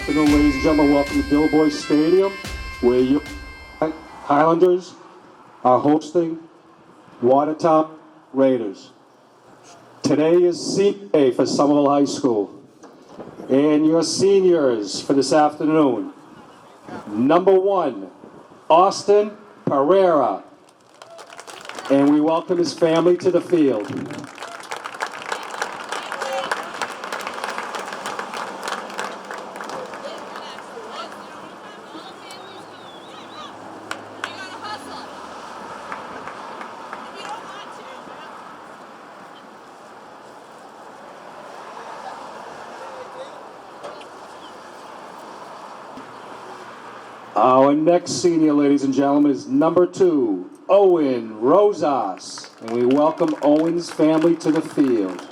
afternoon, ladies and gentlemen. Welcome to Dilboy Stadium, where your Highlanders are hosting Watertown Raiders. Today is senior day for Somerville High School. And your seniors for this afternoon. Number 1, Austin Pereira. And we welcome his family to the field. Our next senior, ladies and gentlemen, is number 2, Owen Rosas. And we welcome Owen's family to the field.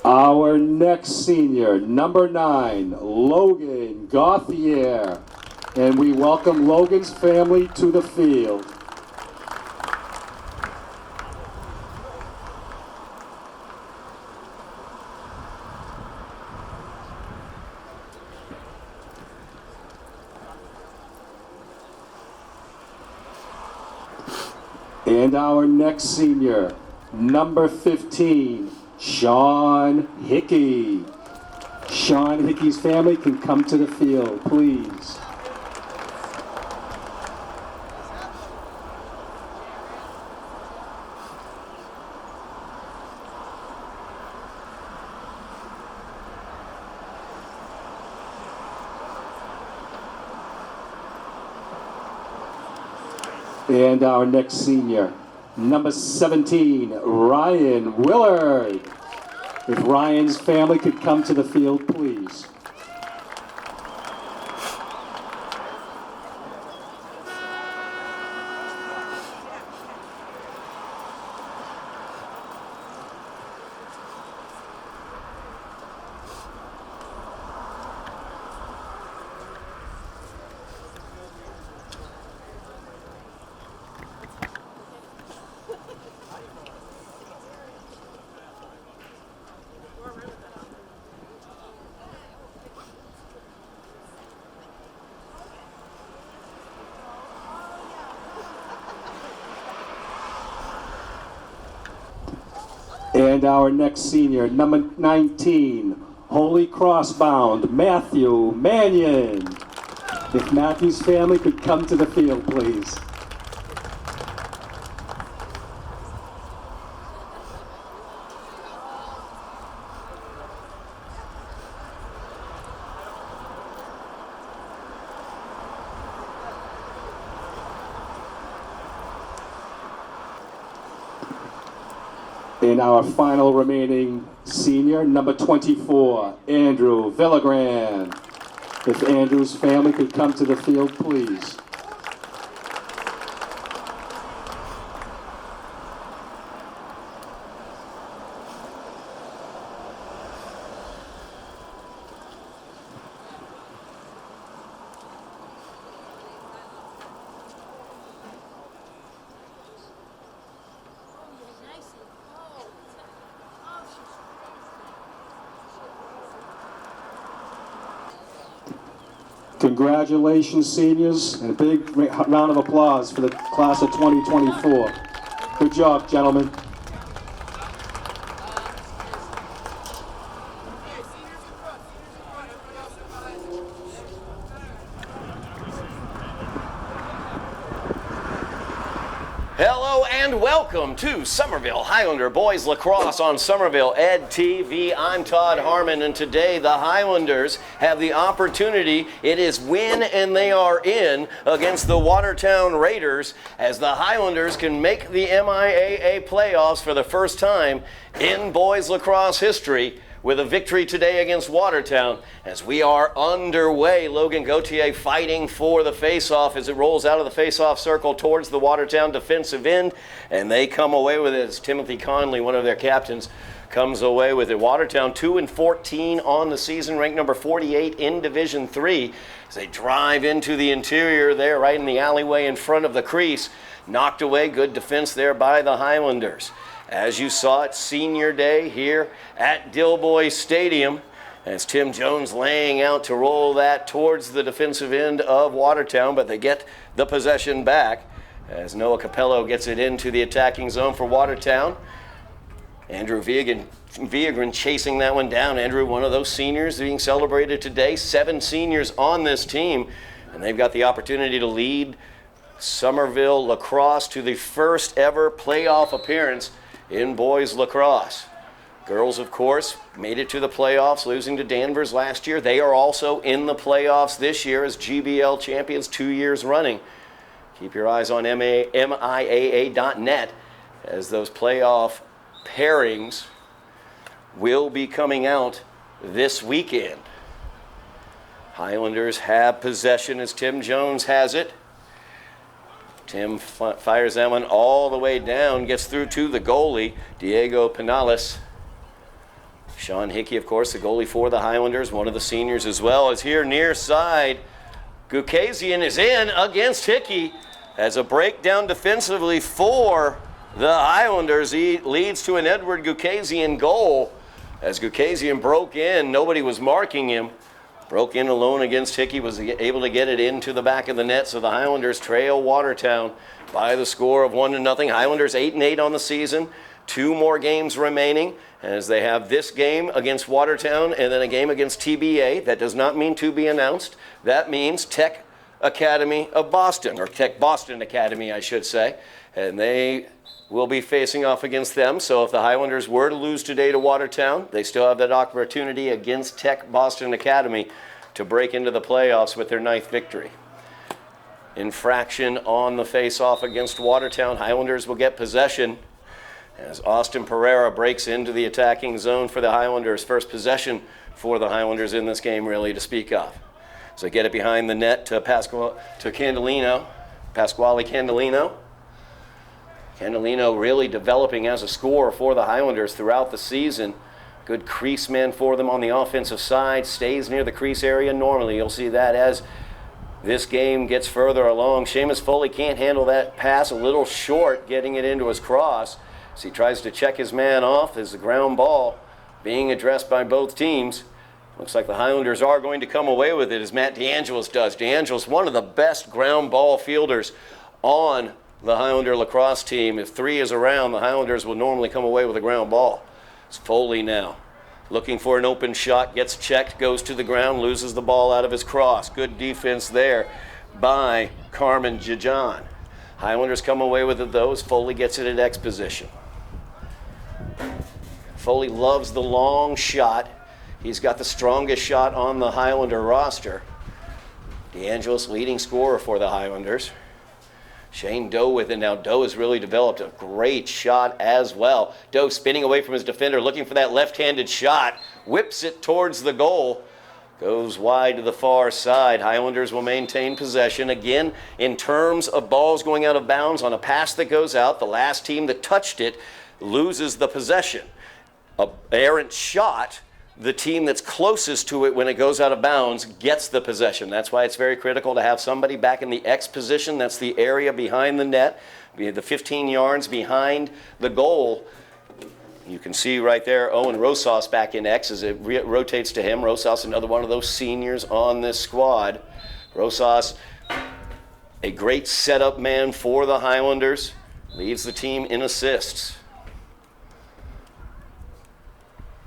Our next senior, number 9, Logan Gauthier. And we welcome Logan's family to the field. And our next senior, number 15, Sean Hickey. Sean Hickey's family can come to the field, please. And our next senior, number 17, Ryan Willard. If Ryan's family could come to the field, please. And our next senior, number 19, Holy Cross bound, Matthew Mannion. If Matthew's family could come to the field, please. And our final remaining senior, number 24, Andrew Villagran. If Andrew's family could come to the field, please. Congratulations, seniors, and a big round of applause for the class of 2024. Good job, gentlemen. Hello and welcome to Somerville Highlander Boys Lacrosse on Somerville Ed TV. I'm Todd Harmon, and today the Highlanders have the opportunity. It is win and they are in against the Watertown Raiders, as the Highlanders can make the MIAA playoffs for the first time in boys lacrosse history. with a victory today against Watertown as we are underway. Logan Gauthier fighting for the face-off as it rolls out of the face-off circle towards the Watertown defensive end, and they come away with it as Timothy Conley, one of their captains, comes away with it. Watertown 2-14 on the season, ranked number 48 in Division III. As they drive into the interior there, right in the alleyway in front of the crease. Knocked away, good defense there by the Highlanders. As you saw, it's senior day here at Dilboy Stadium. As Tim Jones laying out to roll that towards the defensive end of Watertown, but they get the possession back as Noah Capello gets it into the attacking zone for Watertown. Andrew Viagran chasing that one down. Andrew, one of those seniors being celebrated today. 7 seniors on this team, and they've got the opportunity to lead Somerville Lacrosse to the first ever playoff appearance in boys lacrosse. Girls, of course, made it to the playoffs, losing to Danvers last year. They are also in the playoffs this year as GBL champions 2 years running. Keep your eyes on MIAA.net as those playoff pairings will be coming out this weekend. Highlanders have possession as Tim Jones has it. Tim fires that one all the way down, gets through to the goalie, Diego Penales. Sean Hickey, of course, the goalie for the Highlanders, one of the seniors as well, is here near side. Gukazian is in against Hickey as a breakdown defensively for the Highlanders. He leads to an Edward Gukazian goal. As Gukazian broke in, nobody was marking him. Broke in alone against Hickey, was able to get it into the back of the net, so the Highlanders trail Watertown by the score of 1-0. Highlanders 8-8 on the season, 2 more games remaining, as they have this game against Watertown and then a game against TBA. That does not mean to be announced. That means Tech Academy of Boston, or Tech Boston Academy, I should say, and they will be facing off against them. So if the Highlanders were to lose today to Watertown, they still have that opportunity against Tech Boston Academy to break into the playoffs with their 9th victory. Infraction on the face-off against Watertown. Highlanders will get possession as Austin Pereira breaks into the attacking zone for the Highlanders. First possession for the Highlanders in this game, really, to speak of. So get it behind the net to Pasquale Candelino. Candelino really developing as a scorer for the Highlanders throughout the season. Good crease man for them on the offensive side. Stays near the crease area normally. You'll see that as this game gets further along. Seamus Foley can't handle that pass. A little short getting it into his cross. So he tries to check his man off as the ground ball being addressed by both teams. Looks like the Highlanders are going to come away with it as Matt DeAngelis does. DeAngelis, one of the best ground ball fielders on the Highlander lacrosse team. If 3 is around, the Highlanders will normally come away with a ground ball. It's Foley now. Looking for an open shot, gets checked, goes to the ground, loses the ball out of his cross. Good defense there by Carmen Jajan. Highlanders come away with it though as Foley gets it at X position. Foley loves the long shot. He's got the strongest shot on the Highlander roster. DeAngelis leading scorer for the Highlanders. Shane Doe with it now. Doe has really developed a great shot as well. Doe spinning away from his defender, looking for that left-handed shot. Whips it towards the goal. Goes wide to the far side. Highlanders will maintain possession. Again, in terms of balls going out of bounds on a pass that goes out, the last team that touched it loses the possession. An errant shot, the team that's closest to it when it goes out of bounds gets the possession. That's why it's very critical to have somebody back in the X position. That's the area behind the net, the 15 yards behind the goal. You can see right there Owen Rosas back in X as it rotates to him. Rosas, another one of those seniors on this squad. Rosas, a great setup man for the Highlanders, leads the team in assists.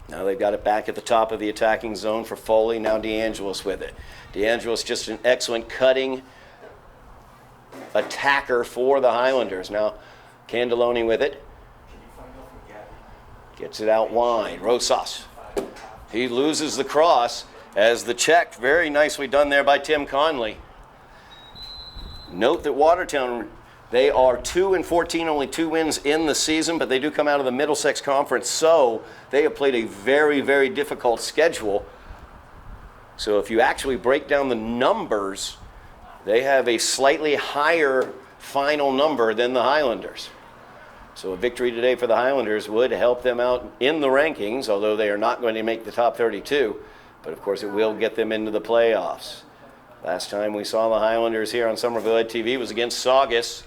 Now they've got it back at the top of the attacking zone for Foley. Now DeAngelis with it. DeAngelis just an excellent cutting attacker for the Highlanders. Now Candeloni with it. Gets it out wide. Rosas. He loses the cross as the check. Very nicely done there by Tim Conley. Note that Watertown They are 2-14, only 2 wins in the season, but they do come out of the Middlesex Conference, so they have played a very, very difficult schedule. So if you actually break down the numbers, they have a slightly higher final number than the Highlanders. So a victory today for the Highlanders would help them out in the rankings, although they are not going to make the top 32. But of course it will get them into the playoffs. Last time we saw the Highlanders here on Somerville Ed TV was against Saugus.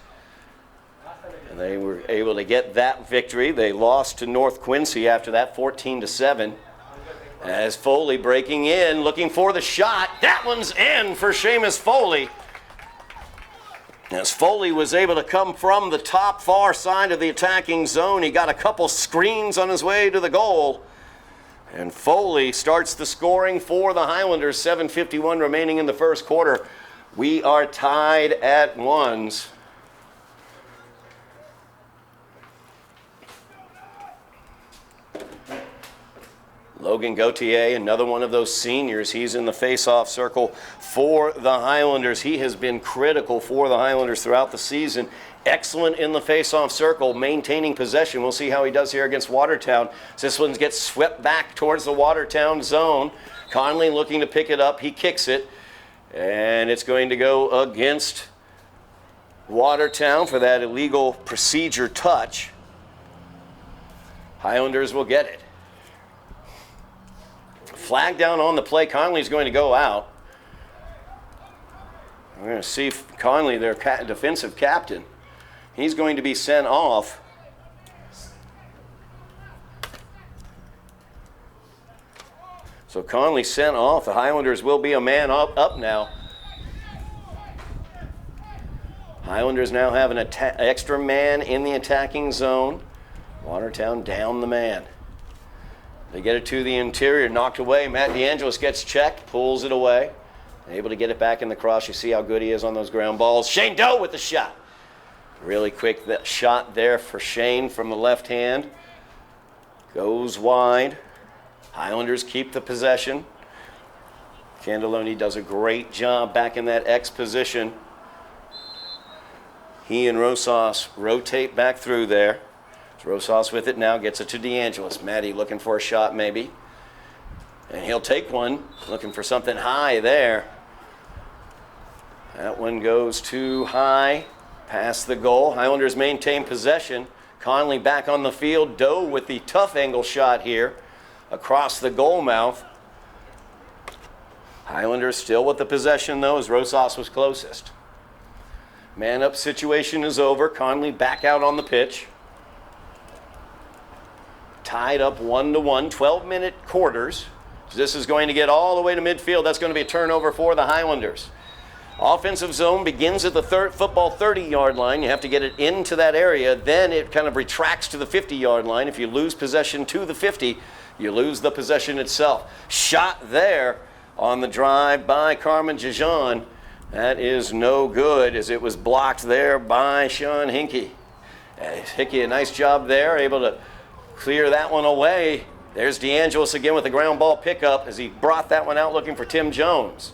And they were able to get that victory. They lost to North Quincy after that, 14-7. As Foley breaking in, looking for the shot. That one's in for Seamus Foley. As Foley was able to come from the top far side of the attacking zone, he got a couple screens on his way to the goal. And Foley starts the scoring for the Highlanders, 7:51 remaining in the first quarter. We are tied at ones. Logan Gauthier, another one of those seniors. He's in the face-off circle for the Highlanders. He has been critical for the Highlanders throughout the season. Excellent in the face-off circle, maintaining possession. We'll see how he does here against Watertown. This one gets swept back towards the Watertown zone. Conley looking to pick it up. He kicks it, and it's going to go against Watertown for that illegal procedure touch. Highlanders will get it. Flag down on the play. Conley's going to go out. We're going to see if Conley, their defensive captain, he's going to be sent off. So Conley sent off. The Highlanders will be a man up now. Highlanders now have an extra man in the attacking zone. Watertown down the man. They get it to the interior, knocked away. Matt DeAngelis gets checked, pulls it away. Able to get it back in the cross. You see how good he is on those ground balls. Shane Doe with the shot. Really quick that shot there for Shane from the left hand. Goes wide. Highlanders keep the possession. Candoloni does a great job back in that X position. He and Rosas rotate back through there. Rosas with it now, gets it to DeAngelis. Matty looking for a shot maybe. And he'll take one, looking for something high there. That one goes too high, past the goal. Highlanders maintain possession. Conley back on the field. Doe with the tough angle shot here across the goal mouth. Highlanders still with the possession though, as Rosas was closest. Man up situation is over. Conley back out on the pitch. Tied up 1-1, 12-minute quarters. So this is going to get all the way to midfield. That's going to be a turnover for the Highlanders. Offensive zone begins at the football 30-yard line. You have to get it into that area. Then it kind of retracts to the 50-yard line. If you lose possession to the 50, you lose the possession itself. Shot there on the drive by Carmen Jajan. That is no good, as it was blocked there by Sean Hickey. Hickey, a nice job there, able to clear that one away. There's DeAngelis again with the ground ball pickup as he brought that one out looking for Tim Jones.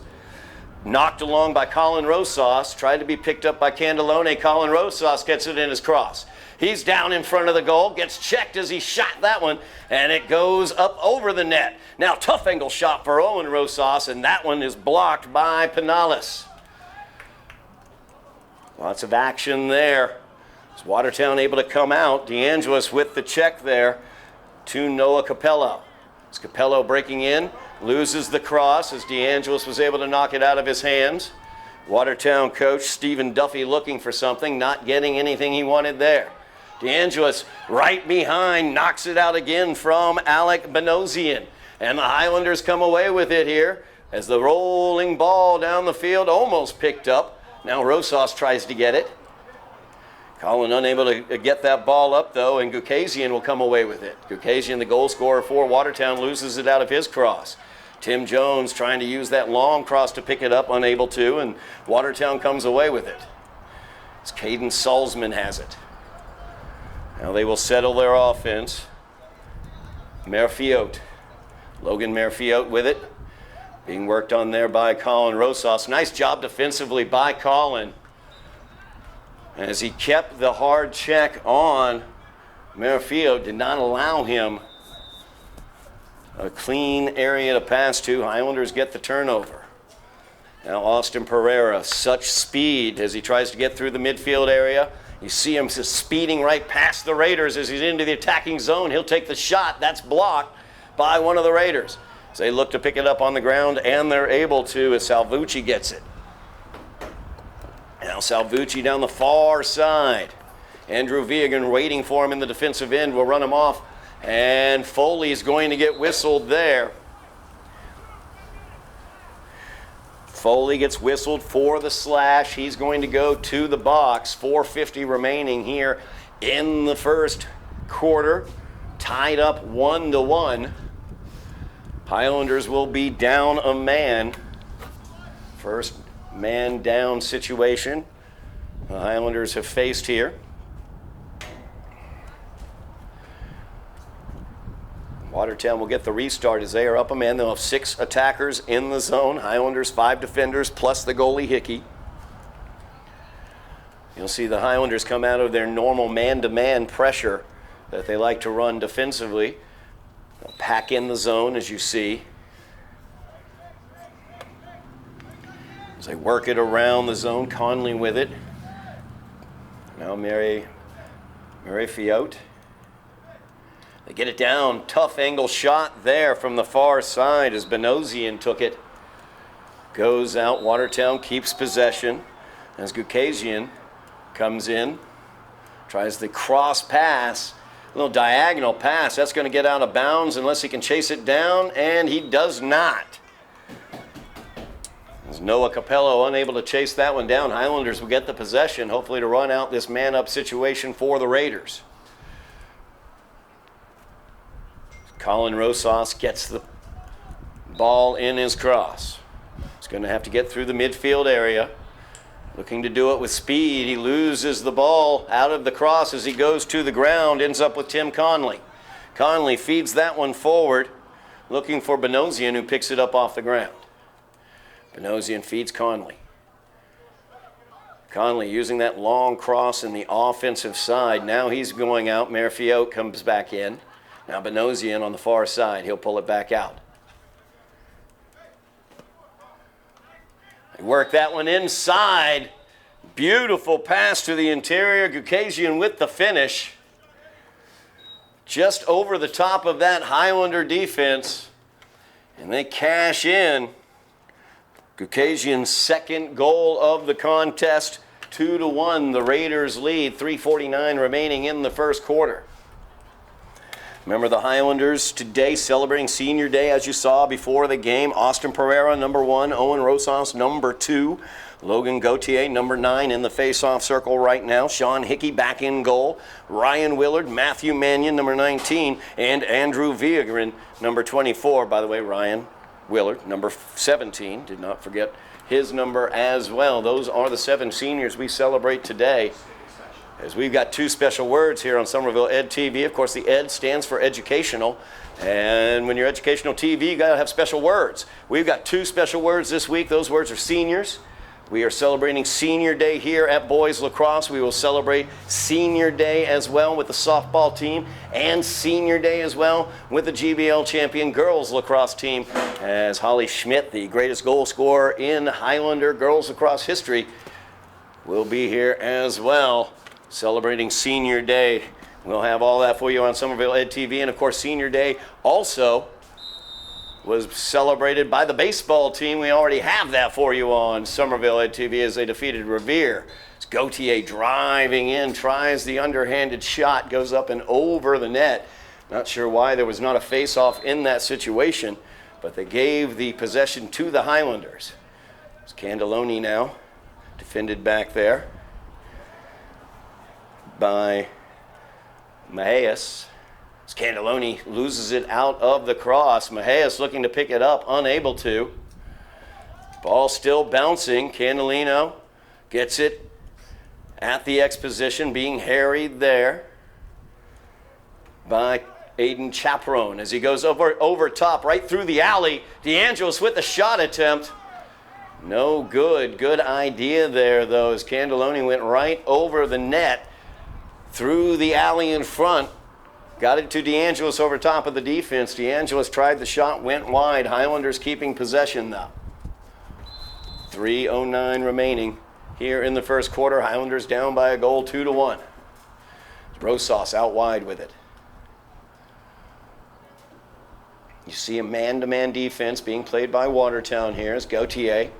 Knocked along by Colin Rosas, tried to be picked up by Candoloni. Colin Rosas gets it in his cross. He's down in front of the goal, gets checked as he shot that one, and it goes up over the net. Now tough angle shot for Owen Rosas, and that one is blocked by Pinales. Lots of action there. Is Watertown able to come out? DeAngelis with the check there to Noah Capello. It's Capello breaking in, loses the cross as DeAngelis was able to knock it out of his hands. Watertown coach Stephen Duffy looking for something, not getting anything he wanted there. DeAngelis right behind, knocks it out again from Alec Benosian. And the Highlanders come away with it here as the rolling ball down the field almost picked up. Now Rosas tries to get it. Colin unable to get that ball up, though, and Gukasian will come away with it. Gukasian, the goal scorer for Watertown, loses it out of his cross. Tim Jones trying to use that long cross to pick it up, unable to, and Watertown comes away with it. As Caden Salzman has it. Now they will settle their offense. Merfiot. Logan Merfiot with it. Being worked on there by Colin Rosas. Nice job defensively by Colin. as he kept the hard check on Merrifield, did not allow him a clean area to pass to. Highlanders get the turnover. Now Austin Pereira, such speed as he tries to get through the midfield area. You see him just speeding right past the Raiders as he's into the attacking zone. He'll take the shot. That's blocked by one of the Raiders. So they look to pick it up on the ground, and they're able to as Salvucci gets it. Now Salvucci down the far side. Andrew Viagan waiting for him in the defensive end. Will run him off. And Foley's going to get whistled there. Foley gets whistled for the slash. He's going to go to the box. 4:50 remaining here in the first quarter. Tied up 1-1. Highlanders will be down a man. First man down situation the Highlanders have faced here. Watertown will get the restart as they are up a man. They'll have 6 attackers in the zone. Highlanders 5 defenders plus the goalie Hickey. You'll see the Highlanders come out of their normal man-to-man pressure that they like to run defensively. They'll pack in the zone as you see. As they work it around the zone, Conley with it. Now Mary Fiot. They get it down. Tough angle shot there from the far side as Benosian took it. Goes out. Watertown keeps possession as Gukasian comes in. Tries the cross pass. A little diagonal pass. That's going to get out of bounds unless he can chase it down, and he does not. As Noah Capello unable to chase that one down. Highlanders will get the possession, hopefully to run out this man-up situation for the Raiders. Colin Rosas gets the ball in his cross. He's going to have to get through the midfield area. Looking to do it with speed. He loses the ball out of the cross as he goes to the ground. Ends up with Tim Conley. Conley feeds that one forward. Looking for Benosian, who picks it up off the ground. Benosian feeds Conley. Conley using that long cross in the offensive side. Now he's going out. Merrifield comes back in. Now Benosian on the far side. He'll pull it back out. They work that one inside. Beautiful pass to the interior. Gukasian with the finish. Just over the top of that Highlander defense. And they cash in. Gukasian's second goal of the contest. 2-1. The Raiders lead. 3:49 remaining in the first quarter. Remember the Highlanders today celebrating Senior Day, as you saw before the game. Austin Pereira, number 1. Owen Rosas, number 2. Logan Gauthier, number 9, in the face-off circle right now. Sean Hickey back in goal. Ryan Willard, Matthew Mannion, number 19. And Andrew Viagran, number 24. By the way, Ryan Willard, number 17. Did not forget his number as well. Those are the 7 seniors we celebrate today. As we've got 2 special words here on Somerville Ed TV. Of course, the Ed stands for educational. And when you're educational TV, you got to have special words. We've got 2 special words this week. Those words are seniors. We are celebrating Senior Day here at Boys Lacrosse. We will celebrate Senior Day as well with the softball team, and Senior Day as well with the GBL champion girls lacrosse team, as Holly Schmidt, the greatest goal scorer in Highlander girls lacrosse history, will be here as well, celebrating Senior Day. We'll have all that for you on Somerville Ed TV. And of course, Senior Day also was celebrated by the baseball team. We already have that for you on Somerville Ed TV as they defeated Revere. It's Gauthier driving in, tries the underhanded shot, goes up and over the net. Not sure why there was not a face-off in that situation, but they gave the possession to the Highlanders. It's Candelloni now, defended back there by Mahias. Candelloni loses it out of the cross. Mahias looking to pick it up, unable to. Ball still bouncing. Candellino gets it at the X position, being harried there by Aiden Chaperone as he goes over top, right through the alley. DeAngelis with the shot attempt. No good. Good idea there, though, as Candelloni went right over the net, through the alley in front. Got it to DeAngelis over top of the defense. DeAngelis tried the shot, went wide. Highlanders keeping possession, though. 3:09 remaining here in the first quarter. Highlanders down by a goal, 2-1. Rosas out wide with it. You see a man-to-man defense being played by Watertown here as Gauthier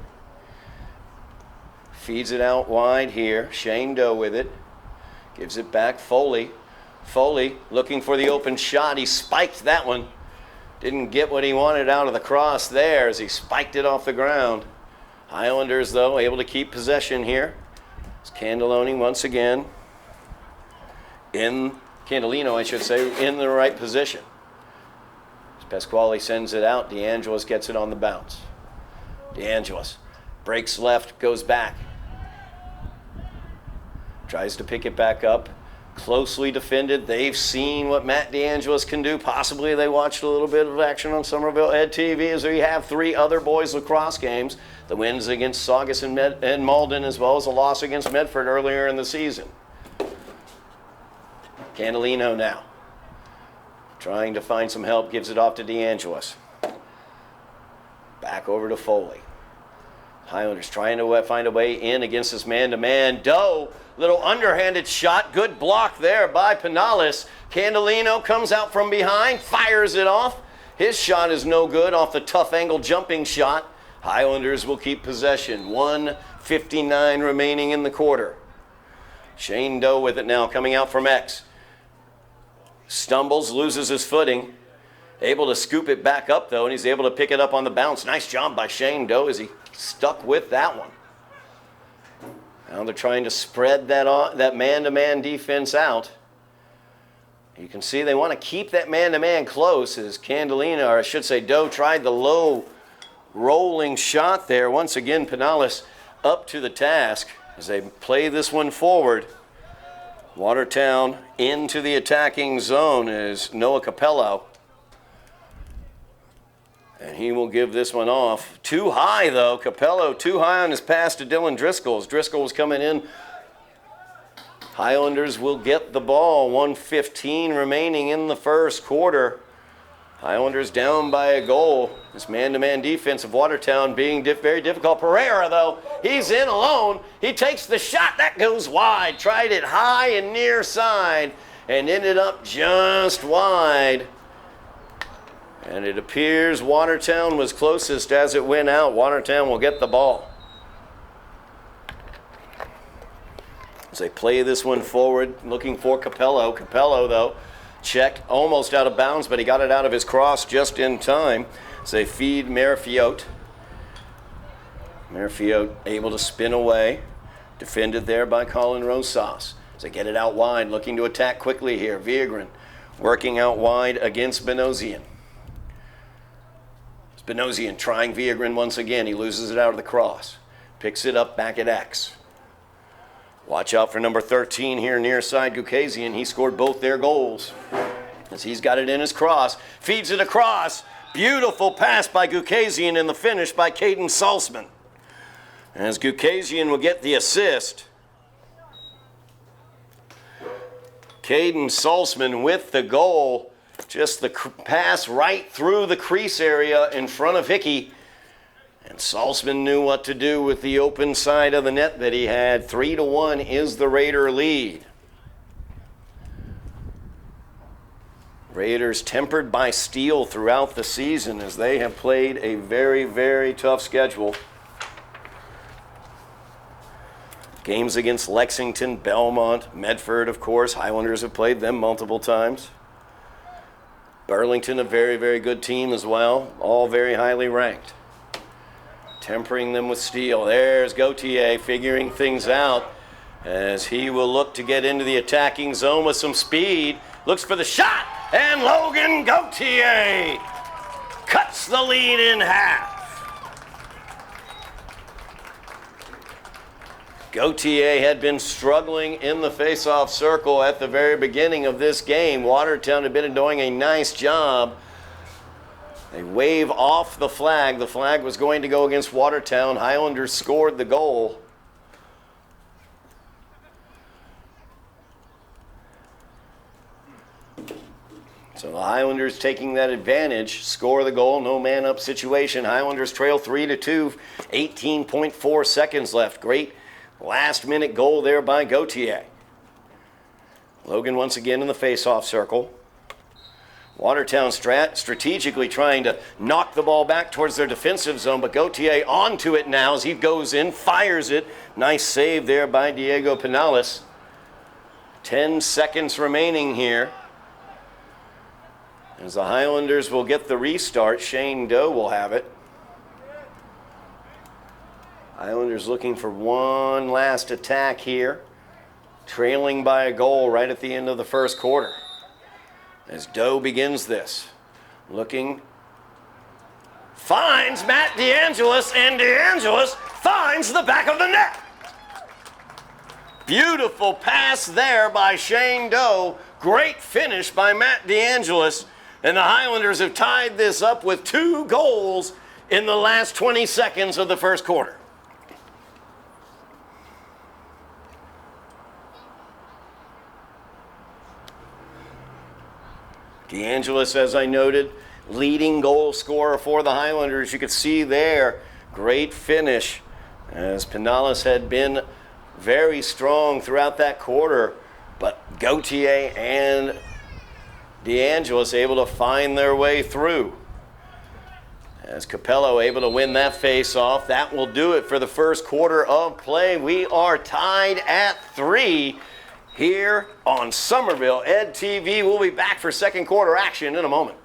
feeds it out wide here. Shane Doe with it. Gives it back. Foley. Foley looking for the open shot. He spiked that one. Didn't get what he wanted out of the cross there as he spiked it off the ground. Highlanders, though, able to keep possession here. It's Candelloni once again. Candellino, I should say, in the right position. Pasquale sends it out. DeAngelis gets it on the bounce. DeAngelis breaks left, goes back. Tries to pick it back up. Closely defended. They've seen what Matt DeAngelis can do. Possibly they watched a little bit of action on Somerville Ed TV as we have 3 other boys lacrosse games. The wins against Saugus and Malden, as well as a loss against Medford earlier in the season. Candellino now. Trying to find some help, gives it off to DeAngelis. Back over to Foley. Highlanders trying to find a way in against this man-to-man. Doe, little underhanded shot. Good block there by Pinales. Candellino comes out from behind, fires it off. His shot is no good off the tough angle jumping shot. Highlanders will keep possession. 1:59 remaining in the quarter. Shane Doe with it now, coming out from X. Stumbles, loses his footing. Able to scoop it back up, though, and he's able to pick it up on the bounce. Nice job by Shane Doe as he stuck with that one. Now they're trying to spread that man-to-man defense out. You can see they want to keep that man-to-man close as Candellino, or I should say Doe, tried the low rolling shot there. Once again, Pinales up to the task as they play this one forward. Watertown into the attacking zone is Noah Capello. And he will give this one off. Too high, though. Capello too high on his pass to Dylan Driscoll. Driscoll was coming in. Highlanders will get the ball. 1:15 remaining in the first quarter. Highlanders down by a goal. This man-to-man defense of Watertown being very difficult. Pereira, though, he's in alone. He takes the shot. That goes wide. Tried it high and near side and ended up just wide. And it appears Watertown was closest as it went out. Watertown will get the ball. As they play this one forward, looking for Capello. Capello, though, checked almost out of bounds, but he got it out of his cross just in time. As they feed Merifiote. Merifiote able to spin away. Defended there by Colin Rosas. As they get it out wide, looking to attack quickly here. Viagran working out wide against Benosian. Benosian trying Viagran once again. He loses it out of the cross. Picks it up back at X. Watch out for number 13 here near side, Gukazian. He scored both their goals as he's got it in his cross. Feeds it across. Beautiful pass by Gukazian and the finish by Caden Salzman. As Gukazian will get the assist. Caden Salzman with the goal. Just the pass right through the crease area in front of Hickey. And Salzman knew what to do with the open side of the net that he had. 3-1 is the Raider lead. Raiders tempered by steel throughout the season as they have played a very, very tough schedule. Games against Lexington, Belmont, Medford, of course. Highlanders have played them multiple times. Burlington, a very, very good team as well. All very highly ranked. Tempering them with steel. There's Gauthier figuring things out as he will look to get into the attacking zone with some speed. Looks for the shot, and Logan Gauthier cuts the lead in half. Gauthier had been struggling in the face-off circle at the very beginning of this game. Watertown had been doing a nice job They wave off the flag. The flag was going to go against Watertown. Highlanders scored the goal. So the Highlanders taking that advantage, score the goal, no man up situation. Highlanders trail 3-2, 18.4 seconds left. Great last minute goal there by Gauthier. Logan once again in the face-off circle. Watertown strategically trying to knock the ball back towards their defensive zone, but Gauthier onto it now as he goes in, fires it. Nice save there by Diego Pinales. 10 seconds remaining here. As the Highlanders will get the restart, Shane Doe will have it. Highlanders looking for one last attack here, trailing by a goal right at the end of the first quarter. As Doe begins this, looking, finds Matt DeAngelis, and DeAngelis finds the back of the net. Beautiful pass there by Shane Doe. Great finish by Matt DeAngelis. And the Highlanders have tied this up with 2 goals in the last 20 seconds of the first quarter. DeAngelis, as I noted, leading goal scorer for the Highlanders. You could see there, great finish, as Pinales had been very strong throughout that quarter, but Gauthier and DeAngelis able to find their way through. As Capello able to win that face-off, that will do it for the first quarter of play. We are tied at 3 here on Somerville Ed TV. We'll be back for second quarter action in a moment.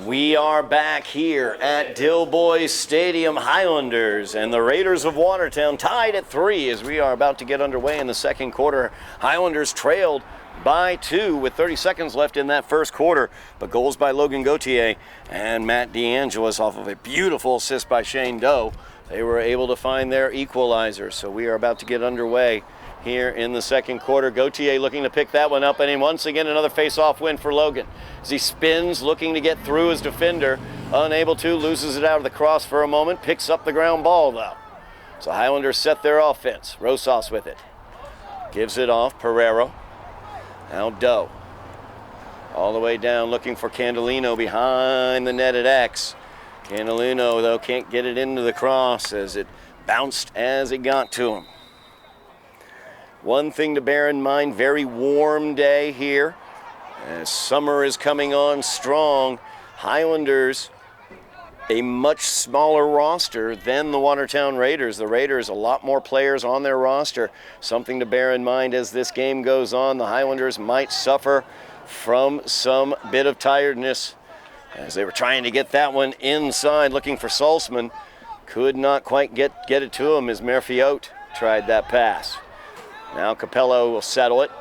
We are back here at Dilboy Stadium. Highlanders and the Raiders of Watertown tied at 3 as we are about to get underway in the second quarter. Highlanders trailed by 2 with 30 seconds left in that first quarter, but goals by Logan Gauthier and Matt DeAngelis off of a beautiful assist by Shane Doe. They were able to find their equalizer, so we are about to get underway here in the second quarter. Gauthier looking to pick that one up, and once again another face-off win for Logan. As he spins, looking to get through his defender, unable to, loses it out of the cross for a moment, picks up the ground ball though. So Highlanders set their offense. Rosas with it. Gives it off, Pereiro. Now Doe. All the way down looking for Candelino behind the net at X. Candelino though can't get it into the cross as it bounced as it got to him. One thing to bear in mind, very warm day here. As summer is coming on strong, Highlanders, a much smaller roster than the Watertown Raiders. The Raiders, a lot more players on their roster. Something to bear in mind as this game goes on. The Highlanders might suffer from some bit of tiredness as they were trying to get that one inside, looking for Salzman. Could not quite get it to him as Merfiot tried that pass. Now Capello will settle it.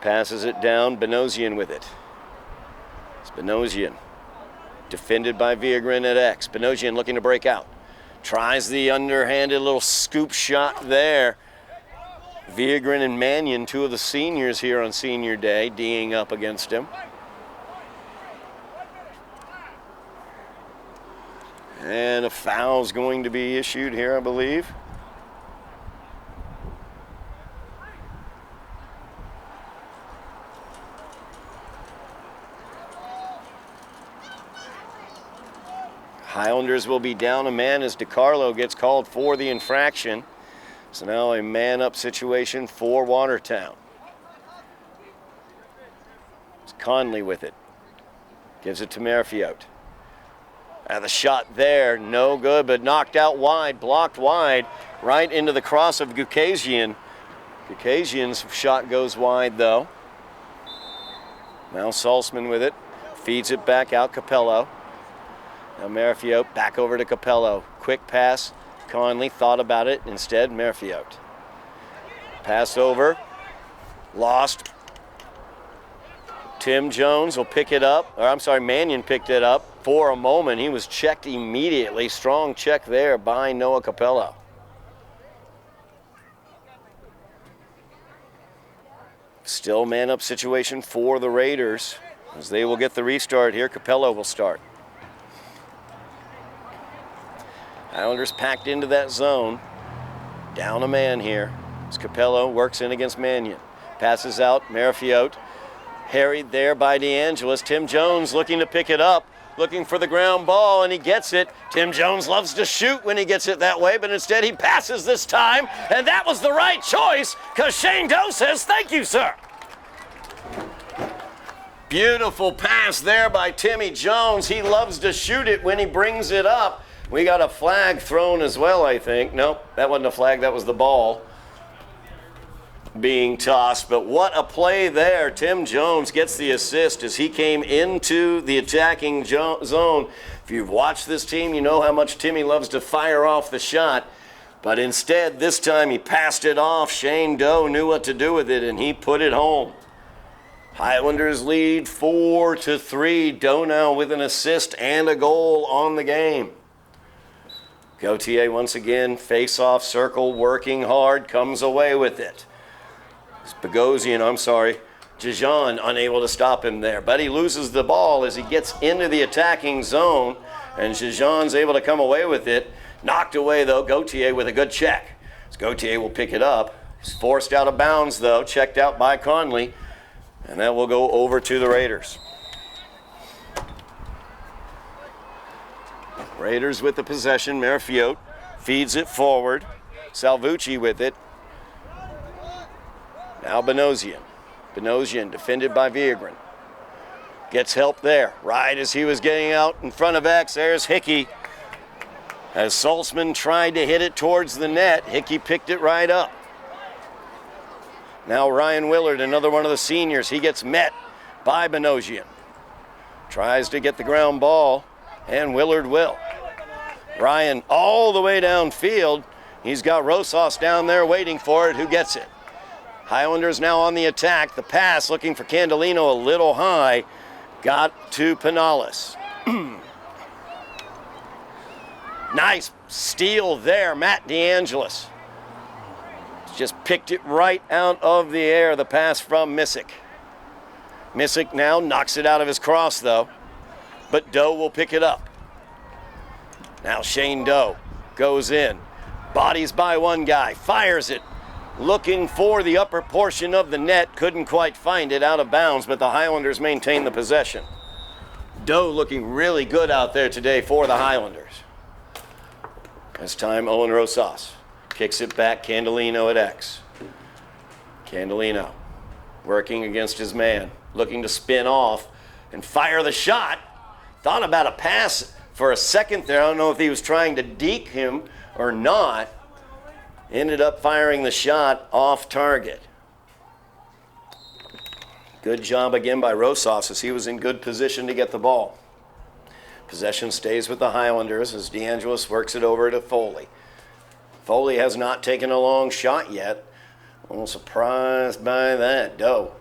Passes it down. Benosian with it. It's Benosian. Defended by Viagrin at X. Benosian looking to break out. Tries the underhanded little scoop shot there. Viagrin and Mannion, 2 of the seniors here on senior day, D'ing up against him. And a foul's going to be issued here, I believe. Highlanders will be down a man as DiCarlo gets called for the infraction. So now a man-up situation for Watertown. It's Conley with it. Gives it to Merfiot. The shot there, no good, but knocked out wide, blocked wide, right into the cross of Gukasian. Gukasian's shot goes wide, though. Now Salzman with it. Feeds it back out, Capello. Now Merfiot back over to Capello. Quick pass. Conley thought about it. Instead, Merfiot. Pass over. Lost. Tim Jones will pick it up. Or I'm sorry, Mannion picked it up. For a moment, he was checked immediately. Strong check there by Noah Capello. Still man-up situation for the Raiders as they will get the restart here. Capello will start. Highlanders packed into that zone. Down a man here as Capello works in against Mannion. Passes out, Merrifield. Harried there by DeAngelis. Tim Jones looking to pick it up, looking for the ground ball, and he gets it. Tim Jones loves to shoot when he gets it that way, but instead he passes this time, and that was the right choice because Shane Doe says, "Thank you, sir." Beautiful pass there by Timmy Jones. He loves to shoot it when he brings it up. We got a flag thrown as well, I think. Nope, that wasn't a flag, that was the ball being tossed. But what a play there. Tim Jones gets the assist as he came into the attacking zone. If you've watched this team, you know how much Timmy loves to fire off the shot. But instead, this time he passed it off. Shane Doe knew what to do with it, and he put it home. Highlanders lead 4-3. Doe now with an assist and a goal on the game. Gauthier once again, face-off circle, working hard, comes away with it. Jajan unable to stop him there, but he loses the ball as he gets into the attacking zone, and Jajan's able to come away with it. Knocked away, though, Gauthier with a good check. As Gauthier will pick it up. He's forced out of bounds, though, checked out by Conley, and that will go over to the Raiders. Raiders with the possession. Merrifield feeds it forward. Salvucci with it. Now Benosian. Benosian defended by Viagran. Gets help there. Right as he was getting out in front of X, there's Hickey. As Saltzman tried to hit it towards the net, Hickey picked it right up. Now Ryan Willard, another one of the seniors, he gets met by Benosian. Tries to get the ground ball, and Willard will. Ryan all the way downfield. He's got Rosas down there waiting for it. Who gets it? Highlanders now on the attack. The pass looking for Candolino a little high. Got to Pinales. Nice steal there, Matt DeAngelis. Just picked it right out of the air, the pass from Missick. Missick now knocks it out of his cross, though. But Doe will pick it up. Now Shane Doe goes in. Bodies by one guy. Fires it. Looking for the upper portion of the net. Couldn't quite find it, out of bounds, but the Highlanders maintain the possession. Doe looking really good out there today for the Highlanders. This time Owen Rosas kicks it back. Candolino at X. Candolino working against his man. Looking to spin off and fire the shot. Thought about a pass for a second there. I don't know if he was trying to deke him or not. Ended up firing the shot off target. Good job again by Rosas as he was in good position to get the ball. Possession stays with the Highlanders as DeAngelis works it over to Foley. Foley has not taken a long shot yet. A little surprised by that. Doe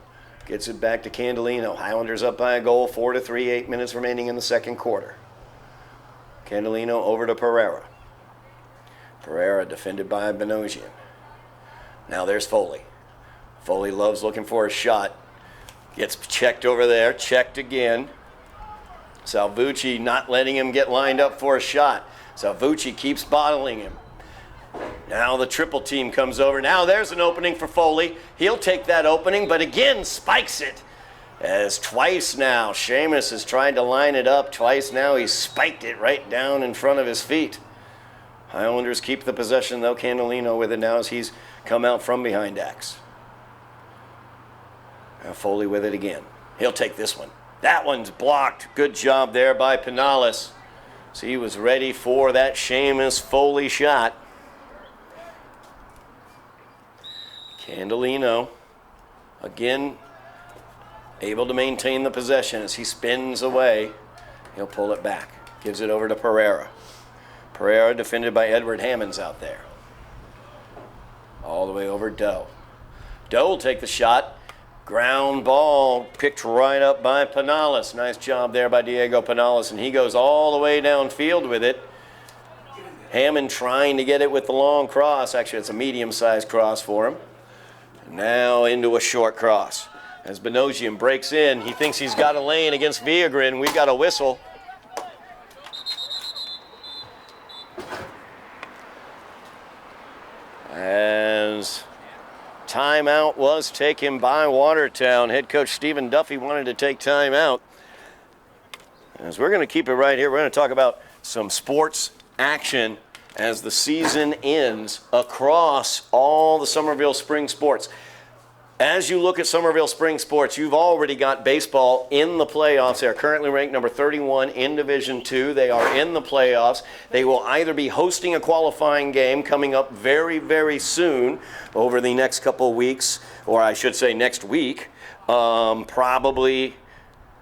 gets it back to Candolino. Highlanders up by a goal, 4-3, 8 minutes remaining in the second quarter. Candolino over to Pereira. Pereira defended by Benosian. Now there's Foley. Foley loves looking for a shot. Gets checked over there, checked again. Salvucci not letting him get lined up for a shot. Salvucci keeps bottling him. Now the triple team comes over. Now there's an opening for Foley. He'll take that opening, but again spikes it. As twice now, Seamus has tried to line it up. Twice now he's spiked it right down in front of his feet. Highlanders keep the possession, though. Candolino with it now as he's come out from behind X. Now Foley with it again. He'll take this one. That one's blocked. Good job there by Pinales. So he was ready for that Seamus Foley shot. Candolino, again, able to maintain the possession as he spins away. He'll pull it back. Gives it over to Pereira. Pereira defended by Edward Hammonds out there. All the way over Doe. Doe will take the shot. Ground ball picked right up by Pinales. Nice job there by Diego Pinales, and he goes all the way downfield with it. Hammond trying to get it with the long cross. Actually, it's a medium-sized cross for him. Now into a short cross. As Benosian breaks in, he thinks he's got a lane against Viagrin. We got a whistle. As timeout was taken by Watertown. Head coach Stephen Duffy wanted to take timeout. As we're going to keep it right here, we're going to talk about some sports action as the season ends across all the Somerville spring sports. As you look at Somerville spring sports, you've already got baseball in the playoffs. They are currently ranked number 31 in Division II. They are in the playoffs. They will either be hosting a qualifying game coming up very, very soon over the next couple of weeks, or I should say next week, probably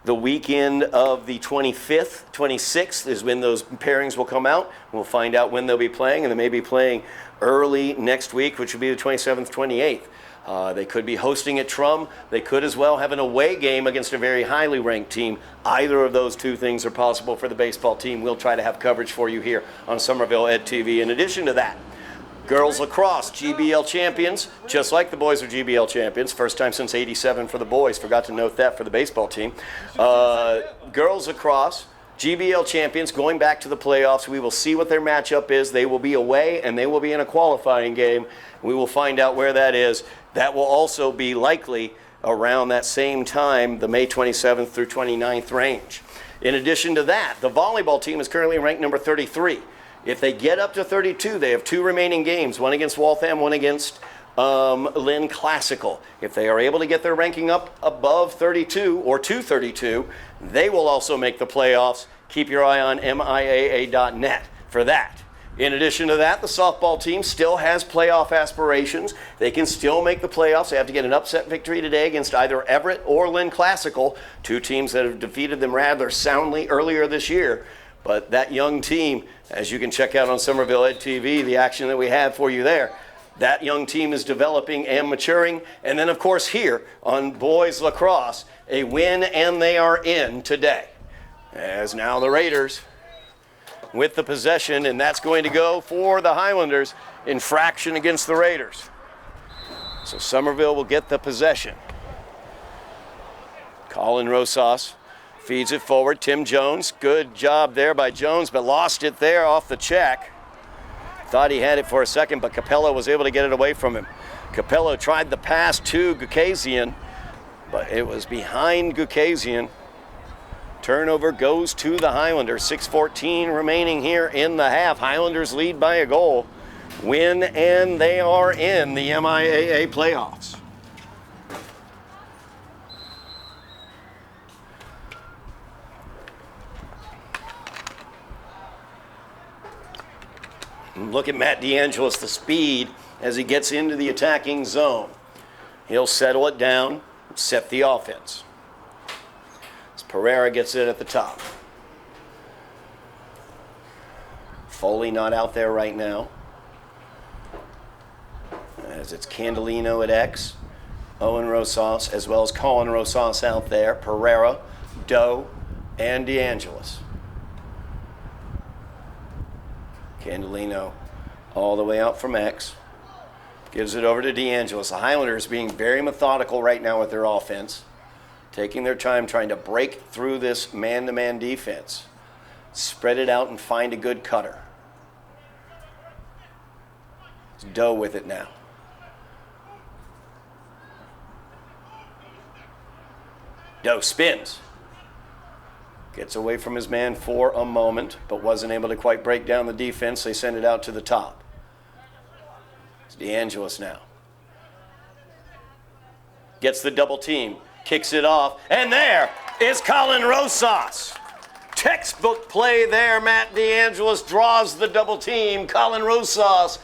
the weekend of the 25th, 26th is when those pairings will come out. We'll find out when they'll be playing, and they may be playing early next week, which will be the 27th, 28th. They could be hosting at Trum. They could as well have an away game against a very highly ranked team. Either of those two things are possible for the baseball team. We'll try to have coverage for you here on Somerville Ed TV. In addition to that, girls lacrosse, GBL champions, just like the boys are GBL champions. First time since '87 for the boys. Forgot to note that for the baseball team. Girls lacrosse, GBL champions, going back to the playoffs. We will see what their matchup is. They will be away, and they will be in a qualifying game. We will find out where that is. That will also be likely around that same time, the May 27th through 29th range. In addition to that, the volleyball team is currently ranked number 33. If they get up to 32, they have two remaining games, one against Waltham, one against Lynn Classical. If they are able to get their ranking up above 32 or to 32, they will also make the playoffs. Keep your eye on MIAA.net for that. In addition to that, the softball team still has playoff aspirations. They can still make the playoffs. They have to get an upset victory today against either Everett or Lynn Classical, two teams that have defeated them rather soundly earlier this year. But that young team, as you can check out on Somerville Ed TV, the action that we have for you there, that young team is developing and maturing. And then, of course, here on boys lacrosse, a win and they are in today. As now the Raiders with the possession, and that's going to go for the Highlanders. Infraction against the Raiders. So Somerville will get the possession. Colin Rosas feeds it forward. Tim Jones, good job there by Jones, but lost it there off the check. Thought he had it for a second, but Capello was able to get it away from him. Capello tried the pass to Gukasian, but it was behind Gukasian. Turnover goes to the Highlanders. 6:14 remaining here in the half. Highlanders lead by a goal. Win, and they are in the MIAA playoffs. Look at Matt DeAngelis, the speed as he gets into the attacking zone. He'll settle it down, set the offense. Pereira gets it at the top. Foley not out there right now, as it's Candelino at X, Owen Rosas, as well as Colin Rosas out there, Pereira, Doe, and DeAngelis. Candelino all the way out from X, gives it over to DeAngelis. The Highlanders being very methodical right now with their offense, taking their time trying to break through this man-to-man defense. Spread it out and find a good cutter. It's Doe with it now. Doe spins. Gets away from his man for a moment, but wasn't able to quite break down the defense. They send it out to the top. It's DeAngelis now. Gets the double team. Kicks it off, and there is Colin Rosas. Textbook play there. Matt DeAngelis draws the double team. Colin Rosas,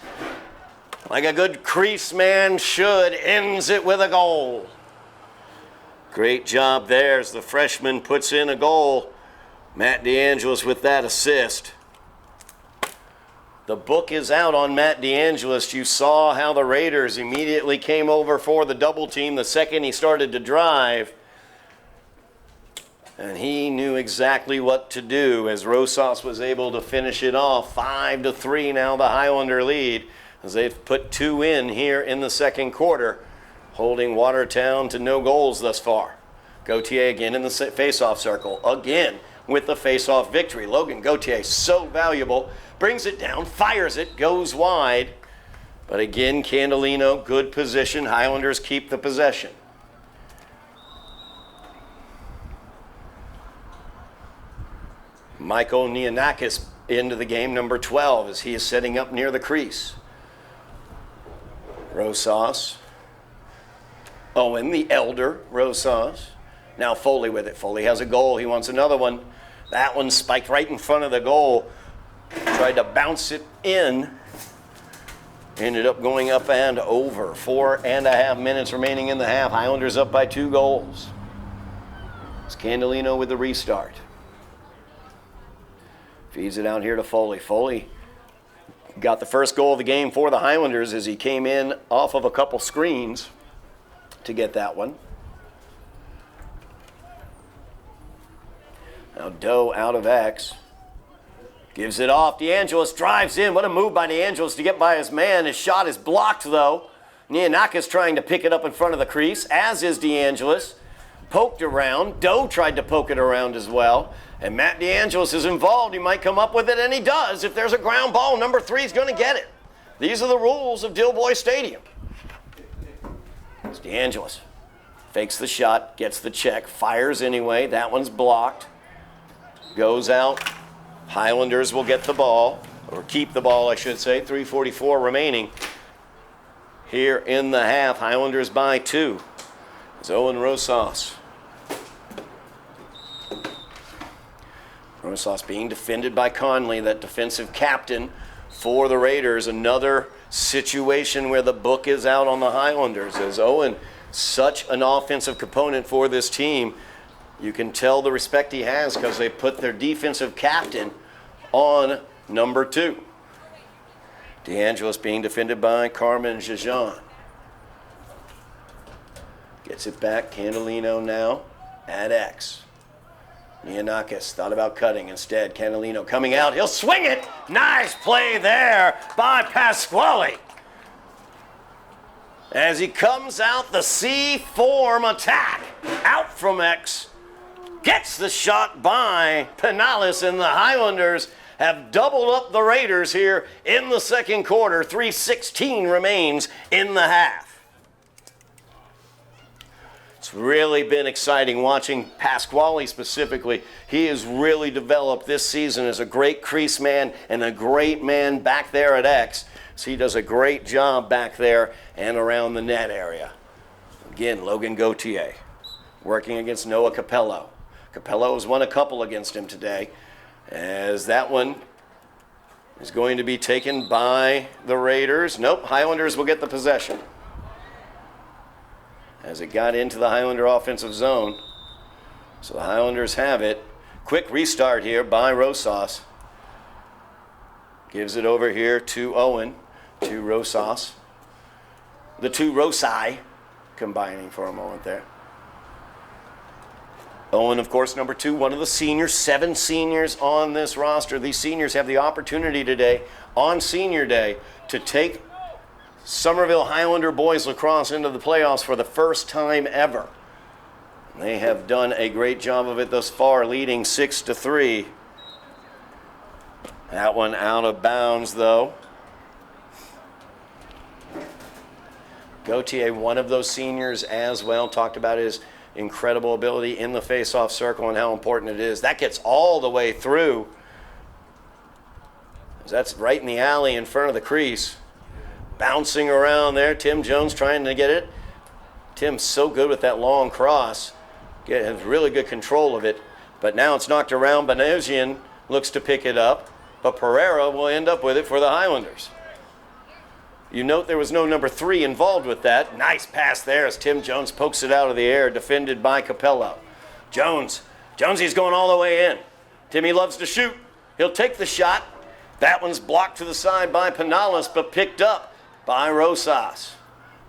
like a good crease man should, ends it with a goal. Great job there as the freshman puts in a goal. Matt DeAngelis with that assist. The book is out on Matt DeAngelis. You saw how the Raiders immediately came over for the double team the second he started to drive. And he knew exactly what to do as Rosas was able to finish it off. 5-3 now the Highlander lead as they've put two in here in the second quarter. holding Watertown to no goals thus far. Gauthier again in the face-off circle, again with the face-off victory. Logan Gauthier, so valuable, brings it down, fires it, goes wide. But again, Candelino, good position. Highlanders keep the possession. Michael Nianakis into the game, number 12, as he is setting up near the crease. Rosas. Owen, the elder, Rosas. Now Foley with it. Foley has a goal. He wants another one. That one spiked right in front of the goal. Tried to bounce it in. Ended up going up and over. 4.5 minutes remaining in the half. Highlanders up by 2 goals. It's Candelino with the restart. Feeds it out here to Foley. Foley got the first goal of the game for the Highlanders as he came in off of a couple screens to get that one. Now Doe out of X. Gives it off. DeAngelis drives in. What a move by DeAngelis to get by his man. His shot is blocked, though. Nianakis trying to pick it up in front of the crease, as is DeAngelis. Poked around. Doe tried to poke it around as well. And Matt DeAngelis is involved. He might come up with it, and he does. If there's a ground ball, number 3 is going to get it. These are the rules of Dilboy Stadium. It's DeAngelis. Fakes the shot, gets the check, fires anyway. That one's blocked. Goes out. Highlanders will get the ball, or keep the ball, I should say. 3:44 remaining here in the half. Highlanders by 2. It's Owen Rosas. Rosas being defended by Conley, that defensive captain for the Raiders. Another situation where the book is out on the Highlanders. As Owen, such an offensive component for this team, you can tell the respect he has because they put their defensive captain on number 2. DeAngelis being defended by Carmen Jajan. Gets it back. Candelino now at X. Nianakis thought about cutting. Instead, Candelino coming out. He'll swing it. Nice play there by Pasquale. As he comes out, the C-form attack. Out from X. Gets the shot by Penales, and the Highlanders have doubled up the Raiders here in the second quarter. 3:16 remains in the half. It's really been exciting watching Pasquale specifically. He has really developed this season as a great crease man and a great man back there at X. So he does a great job back there and around the net area. Again, Logan Gauthier working against Noah Capello. Capello has won a couple against him today, as that one is going to be taken by the Raiders. Nope, Highlanders will get the possession. As it got into the Highlander offensive zone. So the Highlanders have it. Quick restart here by Rosas. Gives it over here to Owen, to Rosas. The two Rosai combining for a moment there. Owen, of course, number 2, one of the seniors, 7 seniors on this roster. These seniors have the opportunity today on Senior Day to take Somerville Highlander boys lacrosse into the playoffs for the first time ever. They have done a great job of it thus far, leading 6-3. That one out of bounds, though. Gauthier, one of those seniors as well, talked about his incredible ability in the face-off circle and how important it is. That gets all the way through. That's right in the alley in front of the crease. Bouncing around there. Tim Jones trying to get it. Tim's so good with that long cross. Has really good control of it. But now it's knocked around. Banosian looks to pick it up. But Pereira will end up with it for the Highlanders. You note there was no number 3 involved with that. Nice pass there as Tim Jones pokes it out of the air, defended by Capello. Jonesy's going all the way in. Timmy loves to shoot. He'll take the shot. That one's blocked to the side by Penales, but picked up by Rosas.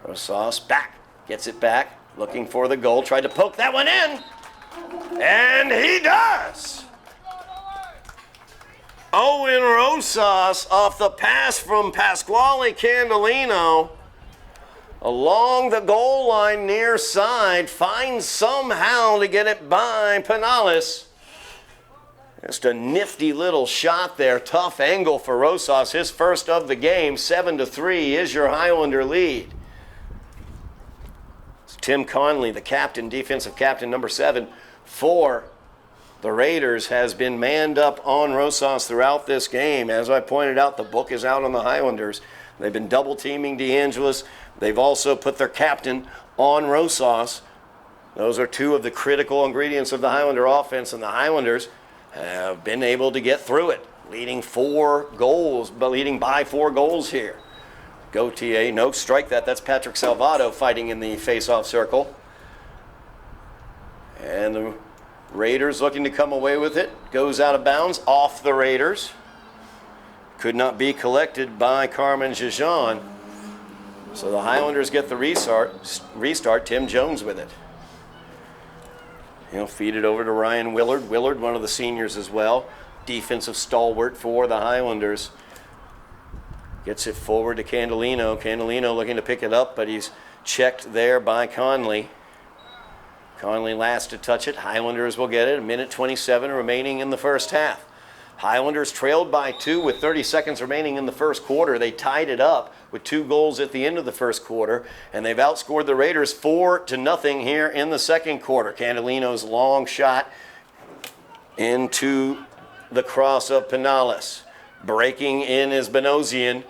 Rosas back, gets it back, looking for the goal, tried to poke that one in, and he does! Owen Rosas off the pass from Pasquale Candelino along the goal line near side, finds somehow to get it by Pinellas. Just a nifty little shot there. Tough angle for Rosas. His first of the game. 7-3 is your Highlander lead. Tim Conley, the captain, defensive captain, number 7 for the Raiders, has been manned up on Rosas throughout this game. As I pointed out, the book is out on the Highlanders. They've been double teaming DeAngelis. They've also put their captain on Rosas. Those are two of the critical ingredients of the Highlander offense, and the Highlanders have been able to get through it, leading by 4 goals here. Gauthier, no, strike that. That's Patrick Salvato fighting in the face-off circle. And the Raiders looking to come away with it. Goes out of bounds, off the Raiders. Could not be collected by Carmen Jajan. So the Highlanders get the restart. Tim Jones with it. He'll feed it over to Ryan Willard. Willard, one of the seniors as well. Defensive stalwart for the Highlanders. Gets it forward to Candelino. Candelino looking to pick it up, but he's checked there by Conley. Conley last to touch it. Highlanders will get it. 1:27 remaining in the first half. Highlanders trailed by 2 with 30 seconds remaining in the first quarter. They tied it up with 2 goals at the end of the first quarter, and they've outscored the Raiders 4-0 here in the second quarter. Candelino's long shot into the cross of Pinellas. Breaking in is Benosian.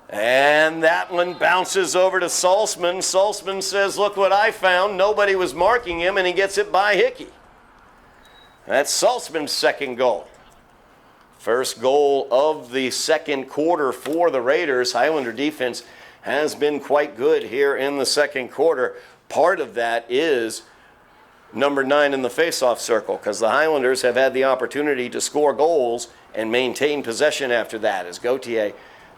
And that one bounces over to Salzman. Salzman says, look what I found. Nobody was marking him, and he gets it by Hickey. That's Salzman's second goal. First goal of the second quarter for the Raiders. Highlander defense has been quite good here in the second quarter. Part of that is number 9 in the faceoff circle, because the Highlanders have had the opportunity to score goals and maintain possession after that, as Gauthier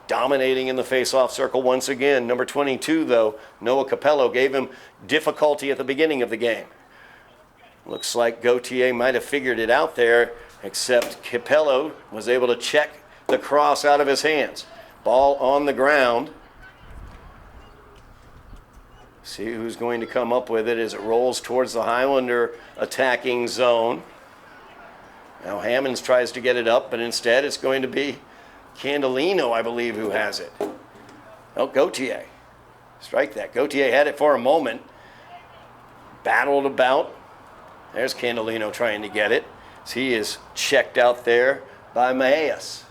dominating in the faceoff circle once again. Number 22, though, Noah Capello, gave him difficulty at the beginning of the game. Looks like Gauthier might have figured it out there, except Capello was able to check the cross out of his hands. Ball on the ground. See who's going to come up with it as it rolls towards the Highlander attacking zone. Now Hammonds tries to get it up, but instead it's going to be Candelino, I believe, who has it. Oh, Gauthier. Strike that. Gauthier had it for a moment. Battled about. There's Candelino trying to get it. He is checked out there by Maes.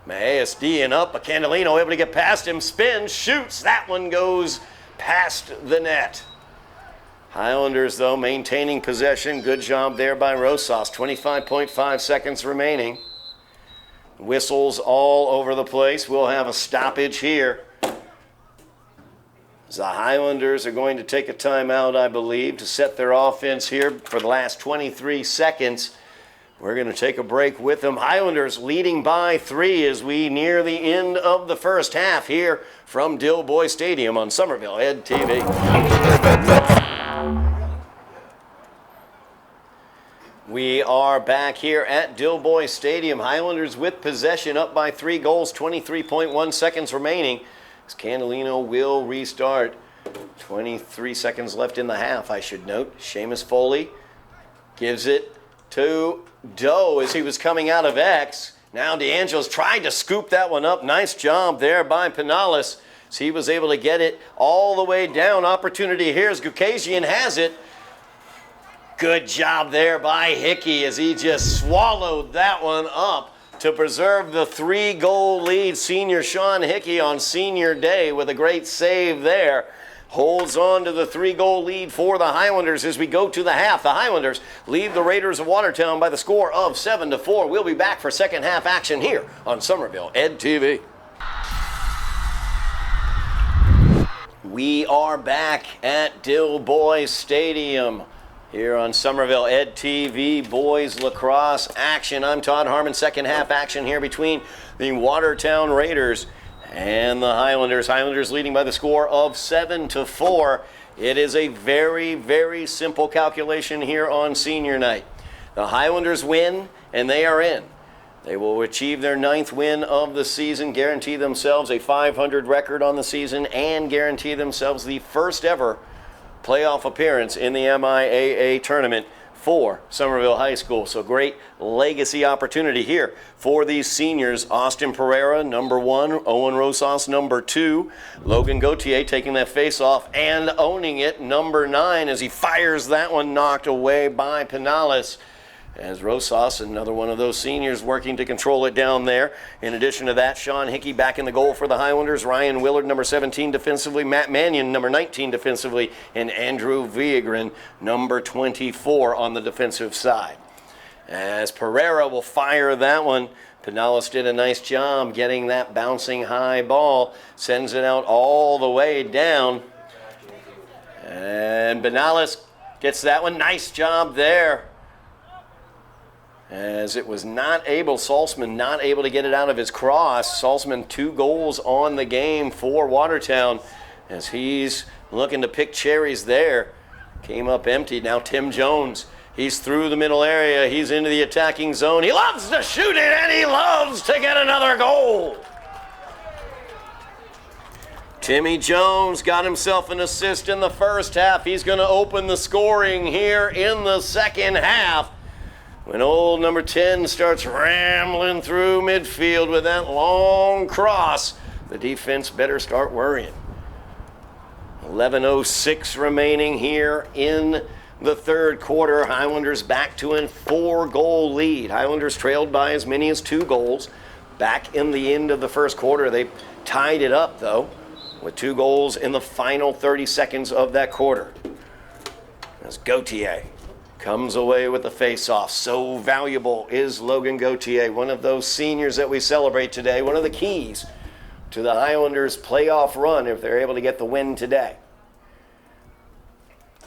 Maes D'ing up, but Candelino able to get past him. Spins, shoots. That one goes past the net. Highlanders, though, maintaining possession. Good job there by Rosas. 25.5 seconds remaining. Whistles all over the place. We'll have a stoppage here. The Highlanders are going to take a timeout, I believe, to set their offense here for the last 23 seconds. We're going to take a break with them. Highlanders leading by 3 as we near the end of the first half here from Dilboy Stadium on Somerville Ed TV. We are back here at Dilboy Stadium. Highlanders with possession, up by 3 goals, 23.1 seconds remaining. As Candelino will restart. 23 seconds left in the half, I should note. Seamus Foley gives it to Doe as he was coming out of X. Now DeAngelis tried to scoop that one up. Nice job there by Pinellas. So he was able to get it all the way down. Opportunity here as Gukasian has it. Good job there by Hickey as he just swallowed that one up to preserve the 3-goal lead. Senior Sean Hickey on senior day with a great save there. Holds on to the 3-goal lead for the Highlanders as we go to the half. The Highlanders lead the Raiders of Watertown by the score of 7-4. We'll be back for second half action here on Somerville Ed TV. We are back at Dilboy Stadium here on Somerville Ed TV, boys lacrosse action. I'm Todd Harmon. Second half action here between the Watertown Raiders and the Highlanders. Highlanders leading by the score of 7-4. It is a very, very simple calculation here on senior night. The Highlanders win, and they are in. They will achieve their 9th win of the season, guarantee themselves a .500 record on the season, and guarantee themselves the first ever playoff appearance in the MIAA tournament for Somerville High School. So great legacy opportunity here for these seniors. Austin Pereira, number 1. Owen Rosas, number 2. Logan Gauthier taking that face off and owning it, number 9, as he fires that one knocked away by Pinales. As Rosas, another one of those seniors, working to control it down there. In addition to that, Sean Hickey back in the goal for the Highlanders. Ryan Willard, number 17 defensively. Matt Mannion, number 19 defensively. And Andrew Viagran, number 24 on the defensive side. As Pereira will fire that one. Pinales did a nice job getting that bouncing high ball. Sends it out all the way down. And Pinales gets that one. Nice job there. As it was not able, Salzman not able to get it out of his cross. Salzman 2 goals on the game for Watertown as he's looking to pick cherries there. Came up empty. Now Tim Jones, he's through the middle area. He's into the attacking zone. He loves to shoot it and he loves to get another goal. Timmy Jones got himself an assist in the first half. He's going to open the scoring here in the second half. When old number 10 starts rambling through midfield with that long cross, the defense better start worrying. 11:06 remaining here in the third quarter. Highlanders back to a 4-goal lead. Highlanders trailed by as many as 2 goals. Back in the end of the first quarter, they tied it up, though, with 2 goals in the final 30 seconds of that quarter. As Gauthier comes away with the face-off. So valuable is Logan Gauthier, one of those seniors that we celebrate today, one of the keys to the Highlanders' playoff run if they're able to get the win today.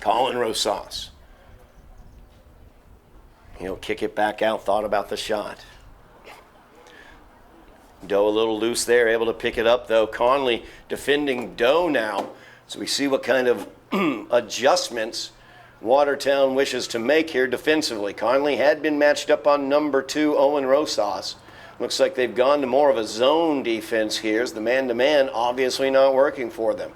Colin Rosas. He'll kick it back out, thought about the shot. Doe a little loose there, able to pick it up though. Conley defending Doe now. So we see what kind of adjustments Watertown wishes to make here defensively. Conley had been matched up on number 2, Owen Rosas. Looks like they've gone to more of a zone defense here, as the man-to-man obviously not working for them.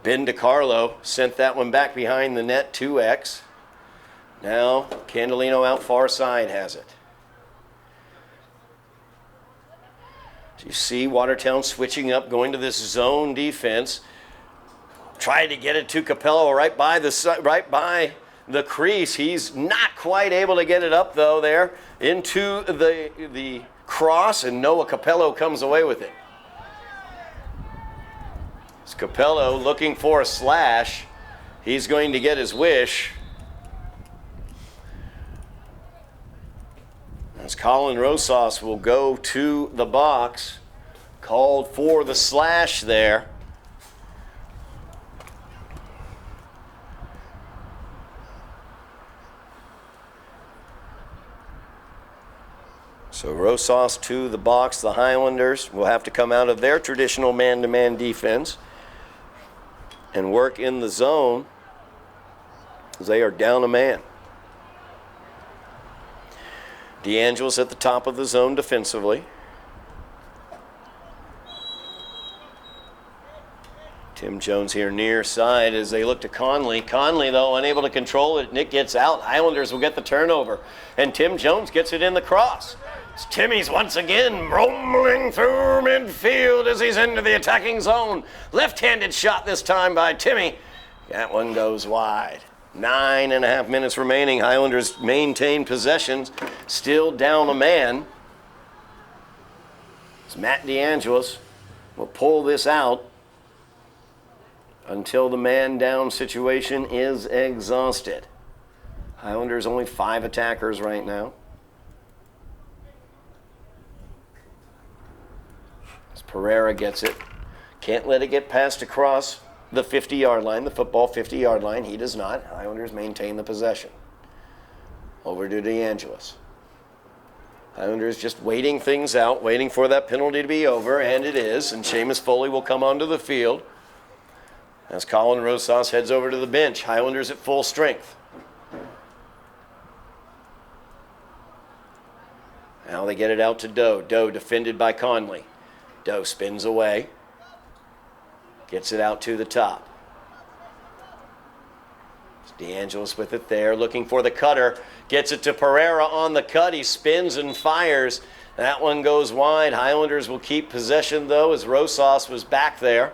Ben DiCarlo sent that one back behind the net, 2X. Now Candelino out far side has it. So you see Watertown switching up, going to this zone defense. Tried to get it to Capello right by the crease. He's not quite able to get it up though there into the cross, and Noah Capello comes away with it. It's Capello looking for a slash. He's going to get his wish. As Colin Rosas will go to the box, called for the slash there. So Rosas to the box. The Highlanders will have to come out of their traditional man-to-man defense and work in the zone as they are down a man. DeAngelis at the top of the zone defensively. Tim Jones here near side as they look to Conley. Conley, though, unable to control it. Nick gets out. Highlanders will get the turnover. And Tim Jones gets it in the cross. Timmy's once again rumbling through midfield as he's into the attacking zone. Left-handed shot this time by Timmy. That one goes wide. 9.5 minutes remaining. Highlanders maintain possessions. Still down a man. It's Matt DeAngelis will pull this out until the man down situation is exhausted. Highlanders only 5 attackers right now. As Pereira gets it. Can't let it get passed across the 50-yard line, the football 50-yard line. He does not. Highlanders maintain the possession. Over to DeAngelis. Highlanders just waiting things out, waiting for that penalty to be over, and it is. And Seamus Foley will come onto the field as Colin Rosas heads over to the bench. Highlanders at full strength. Now they get it out to Doe. Doe defended by Conley. Doe spins away. Gets it out to the top. DeAngelis with it there, looking for the cutter. Gets it to Pereira on the cut. He spins and fires. That one goes wide. Highlanders will keep possession, though, as Rosas was back there.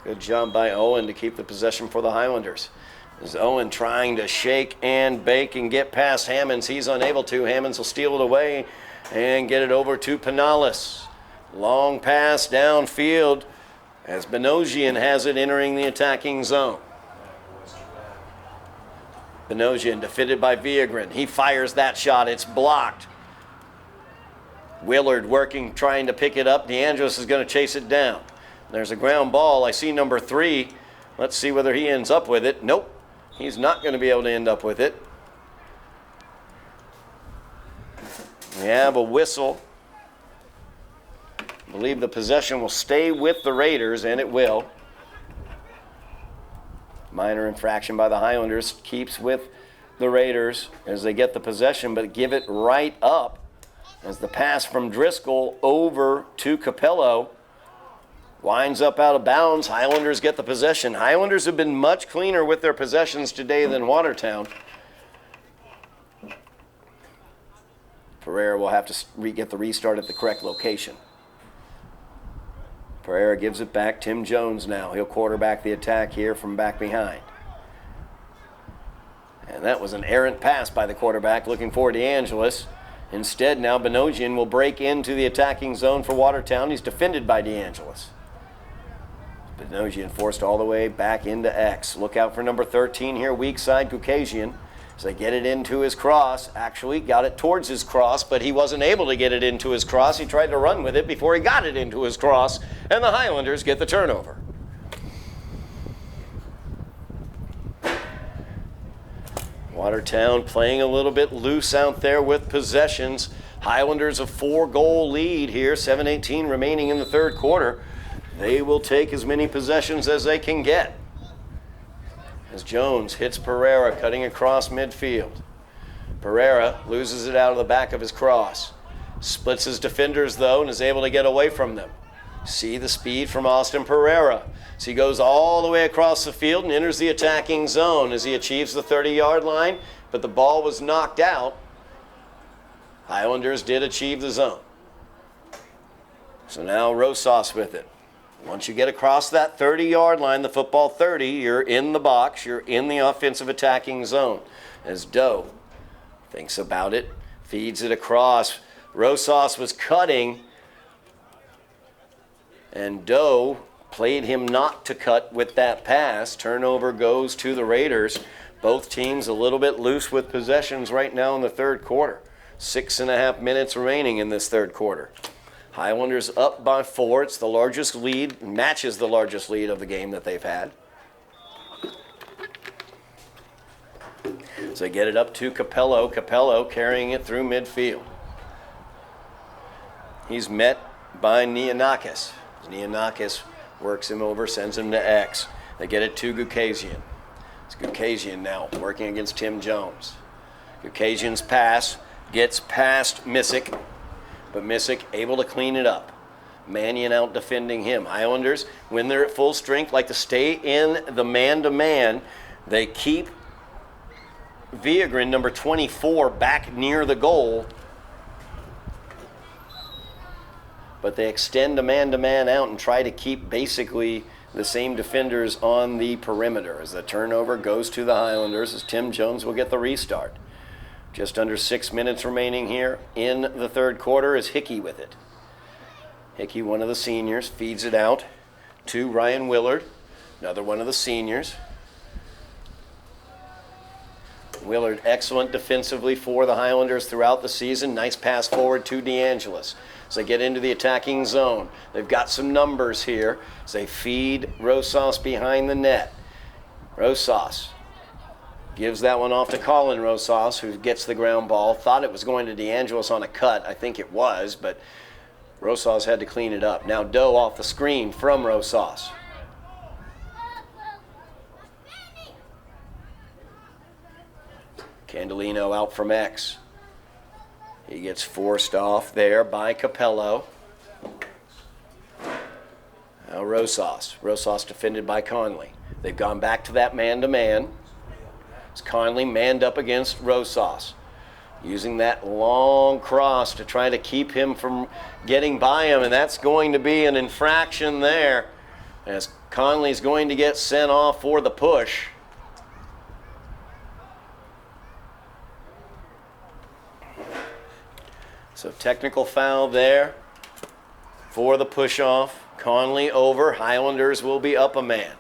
Good job by Owen to keep the possession for the Highlanders. As Owen trying to shake and bake and get past Hammonds. He's unable to. Hammonds will steal it away and get it over to Pinales. Long pass downfield as Benosian has it entering the attacking zone. Benosian defended by Viagrin. He fires that shot. It's blocked. Willard working, trying to pick it up. DeAngelis is going to chase it down. There's a ground ball. I see number 3. Let's see whether he ends up with it. Nope. He's not going to be able to end up with it. We have a whistle. I believe the possession will stay with the Raiders, and it will. Minor infraction by the Highlanders keeps with the Raiders as they get the possession, but give it right up as the pass from Driscoll over to Capello winds up out of bounds. Highlanders get the possession. Highlanders have been much cleaner with their possessions today than Watertown. Pereira will have to get the restart at the correct location. Pereira gives it back. Tim Jones now. He'll quarterback the attack here from back behind. And that was an errant pass by the quarterback looking for DeAngelis. Instead, now Benosian will break into the attacking zone for Watertown. He's defended by DeAngelis. Benosian forced all the way back into X. Look out for number 13 here, weak side, Gukasian. As they get it into his cross. Actually got it towards his cross, but he wasn't able to get it into his cross. He tried to run with it before he got it into his cross, and the Highlanders get the turnover. Watertown playing a little bit loose out there with possessions. Highlanders a 4-goal lead here, 7:18 remaining in the third quarter. They will take as many possessions as they can get. As Jones hits Pereira cutting across midfield. Pereira loses it out of the back of his cross. Splits his defenders, though, and is able to get away from them. See the speed from Austin Pereira. So he goes all the way across the field and enters the attacking zone as he achieves the 30-yard line, but the ball was knocked out. Highlanders did achieve the zone. So now Rosas with it. Once you get across that 30-yard line, the football 30, you're in the box, you're in the offensive attacking zone. As Doe thinks about it, feeds it across. Rosas was cutting, and Doe played him not to cut with that pass. Turnover goes to the Raiders. Both teams a little bit loose with possessions right now in the third quarter. 6.5 minutes remaining in this third quarter. Highlanders up by 4. It's the largest lead, matches the largest lead of the game that they've had. So they get it up to Capello. Capello carrying it through midfield. He's met by Nianakis. Nianakis works him over, sends him to X. They get it to Gukasian. It's Gukasian now working against Tim Jones. Gukasian's pass gets past Missick, but Missick able to clean it up. Mannion out defending him. Highlanders, when they're at full strength, like to stay in the man-to-man. They keep Viagrin, number 24, back near the goal, but they extend a man-to-man out and try to keep basically the same defenders on the perimeter. As the turnover goes to the Highlanders, as Tim Jones will get the restart. Just under 6 minutes remaining here in the third quarter is Hickey with it. Hickey, one of the seniors, feeds it out to Ryan Willard, another one of the seniors. Willard, excellent defensively for the Highlanders throughout the season. Nice pass forward to DeAngelis. As they get into the attacking zone, they've got some numbers here. As they feed Rosas behind the net. Rosas gives that one off to Colin Rosas, who gets the ground ball. Thought it was going to DeAngelis on a cut. I think it was, but Rosas had to clean it up. Now Doe off the screen from Rosas. Candelino out from X. He gets forced off there by Capello. Now Rosas. Rosas defended by Conley. They've gone back to that man-to-man. It's Conley manned up against Rosas, using that long cross to try to keep him from getting by him, and that's going to be an infraction there, as Conley's going to get sent off for the push. So technical foul there for the push-off. Conley over. Highlanders will be up a man.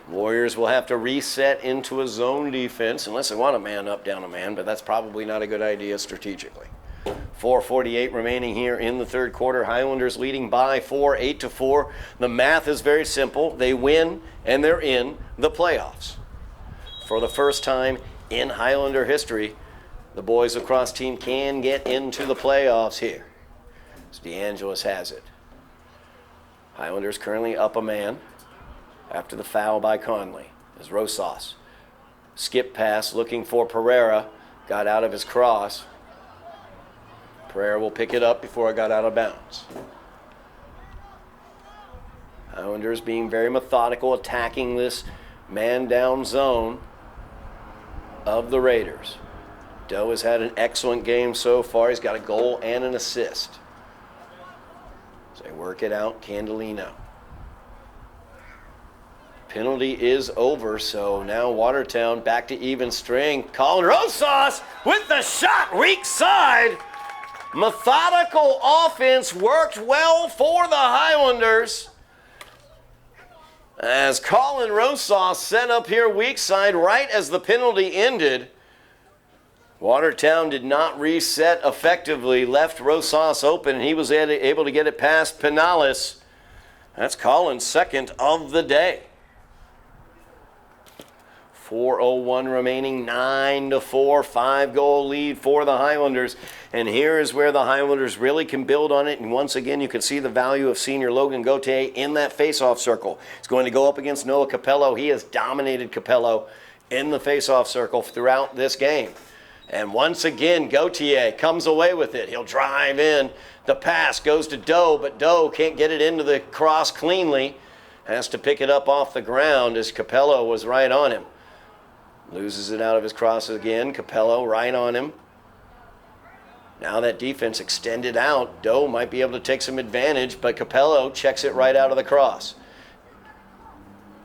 Warriors will have to reset into a zone defense unless they want a man up, down a man, but that's probably not a good idea strategically. 4:48 remaining here in the third quarter. Highlanders leading by 4, 8-4. The math is very simple. They win, and they're in the playoffs. For the first time in Highlander history, the boys lacrosse team can get into the playoffs here. So DeAngelis has it. Highlanders currently up a man after the foul by Conley. As Rosas skip pass looking for Pereira, got out of his cross. Pereira will pick it up before it got out of bounds. Highlanders being very methodical, attacking this man-down zone of the Raiders. Doe has had an excellent game so far. He's got a goal and an assist. So they work it out, Candelino. Penalty is over, so now Watertown back to even string. Colin Rosas with the shot, weak side. Methodical offense worked well for the Highlanders. As Colin Rosas set up here weak side right as the penalty ended. Watertown did not reset effectively, left Rosas open, and he was able to get it past Penales. That's Colin's second of the day. 4:01 remaining, 9-4, 5-goal lead for the Highlanders. And here is where the Highlanders really can build on it. And once again, you can see the value of senior Logan Gauthier in that face-off circle. He's going to go up against Noah Capello. He has dominated Capello in the face-off circle throughout this game. And once again, Gauthier comes away with it. He'll drive in. The pass goes to Doe, but Doe can't get it into the cross cleanly. Has to pick it up off the ground as Capello was right on him. Loses it out of his cross again. Capello right on him. Now that defense extended out. Doe might be able to take some advantage, but Capello checks it right out of the cross.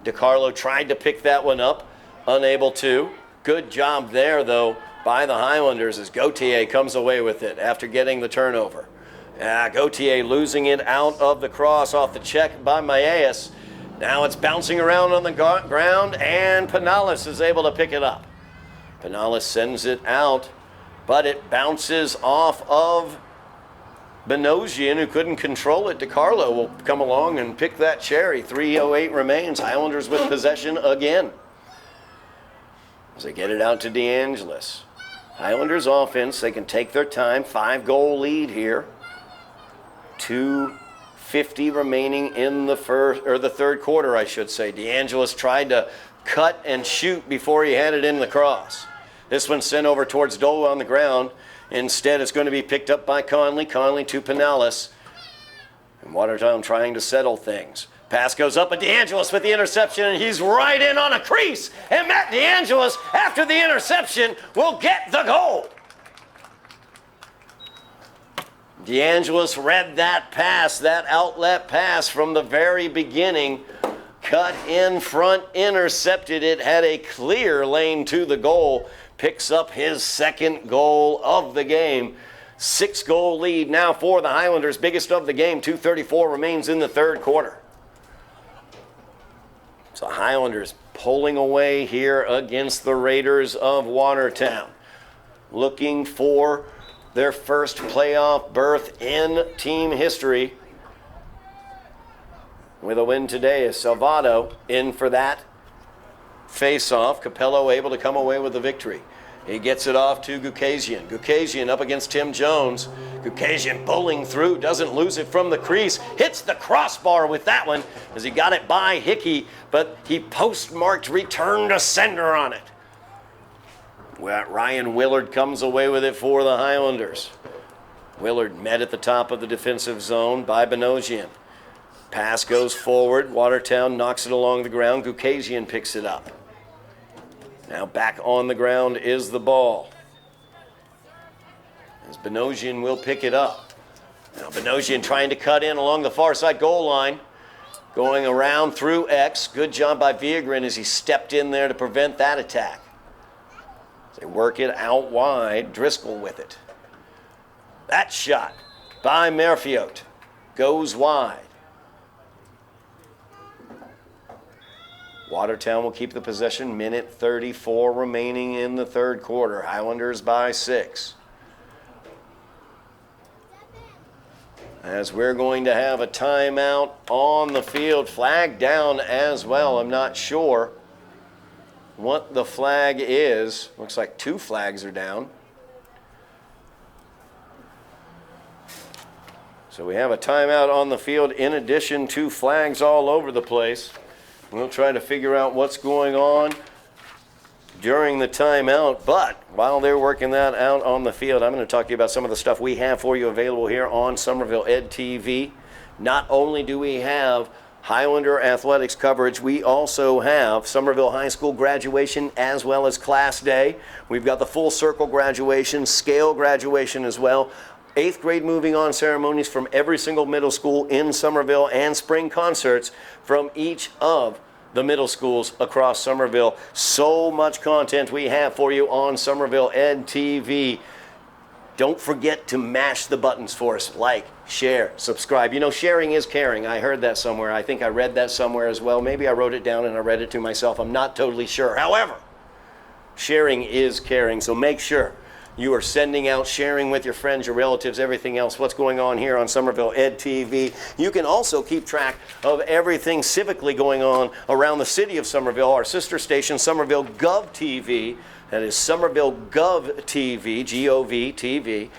DiCarlo tried to pick that one up. Unable to. Good job there, though, by the Highlanders as Gauthier comes away with it after getting the turnover. Gauthier losing it out of the cross off the check by Maes. Now it's bouncing around on the ground, and Penales is able to pick it up. Penales sends it out, but it bounces off of Benosian, who couldn't control it. DiCarlo will come along and pick that cherry. 3:08 remains. Highlanders with possession again. As they get it out to DeAngelis. Highlanders offense, they can take their time. 5-goal lead here. 2:50 remaining in the third quarter, I should say. DeAngelis tried to cut and shoot before he had it in the cross. This one's sent over towards Dole on the ground. Instead, it's going to be picked up by Conley. Conley to Penales. And Watertown trying to settle things. Pass goes up, but DeAngelis with the interception, and he's right in on a crease. And Matt DeAngelis, after the interception, will get the goal. DeAngelis read that pass, that outlet pass from the very beginning. Cut in front, intercepted it, had a clear lane to the goal. Picks up his second goal of the game. 6-goal lead now for the Highlanders, biggest of the game. 2:34 remains in the third quarter. So Highlanders pulling away here against the Raiders of Watertown. Looking for their first playoff berth in team history. With a win today is Salvato in for that face-off. Capello able to come away with the victory. He gets it off to Gukasian. Gukasian up against Tim Jones. Gukasian bowling through, doesn't lose it from the crease. Hits the crossbar with that one as he got it by Hickey, but he postmarked return to sender on it. Ryan Willard comes away with it for the Highlanders. Willard met at the top of the defensive zone by Benosian. Pass goes forward. Watertown knocks it along the ground. Gukasian picks it up. Now back on the ground is the ball. As Benosian will pick it up. Now Benosian trying to cut in along the far side goal line. Going around through X. Good job by Viagrin as he stepped in there to prevent that attack. They work it out wide. Driscoll with it. That shot by Merfiot goes wide. Watertown will keep the possession. Minute 34 remaining in the third quarter. Highlanders by 6. As we're going to have a timeout on the field. Flag down as well. I'm not sure what the flag is. Looks like 2 flags are down. So we have a timeout on the field in addition to flags all over the place. We'll try to figure out what's going on during the timeout. But while they're working that out on the field, I'm going to talk to you about some of the stuff we have for you available here on Somerville Ed TV. Not only do we have Highlander athletics coverage, we also have Somerville High School graduation as well as Class Day. We've got the full circle graduation, scale graduation as well. 8th grade moving on ceremonies from every single middle school in Somerville and spring concerts from each of the middle schools across Somerville. So much content we have for you on Somerville Ed TV. Don't forget to mash the buttons for us. Like, share, subscribe. You know, sharing is caring. I heard that somewhere. I think I read that somewhere as well. Maybe I wrote it down and I read it to myself. I'm not totally sure. However, sharing is caring. So make sure you are sending out, sharing with your friends, your relatives, everything else, what's going on here on Somerville Ed TV. You can also keep track of everything civically going on around the city of Somerville. Our sister station, Somerville Gov TV. That is Somerville Gov TV, G-O-V TV.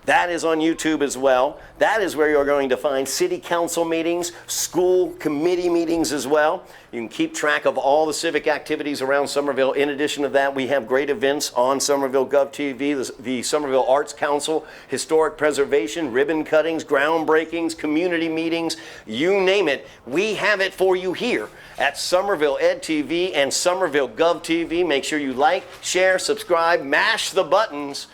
That is on YouTube as well. That is where you're going to find city council meetings, school committee meetings as well. You can keep track of all the civic activities around Somerville. In addition to that, we have great events on Somerville Gov TV, the Somerville Arts Council, historic preservation, ribbon cuttings, groundbreakings, community meetings, you name it. We have it for you here at Somerville Ed TV and Somerville Gov TV. Make sure you like, share, subscribe, mash the buttons,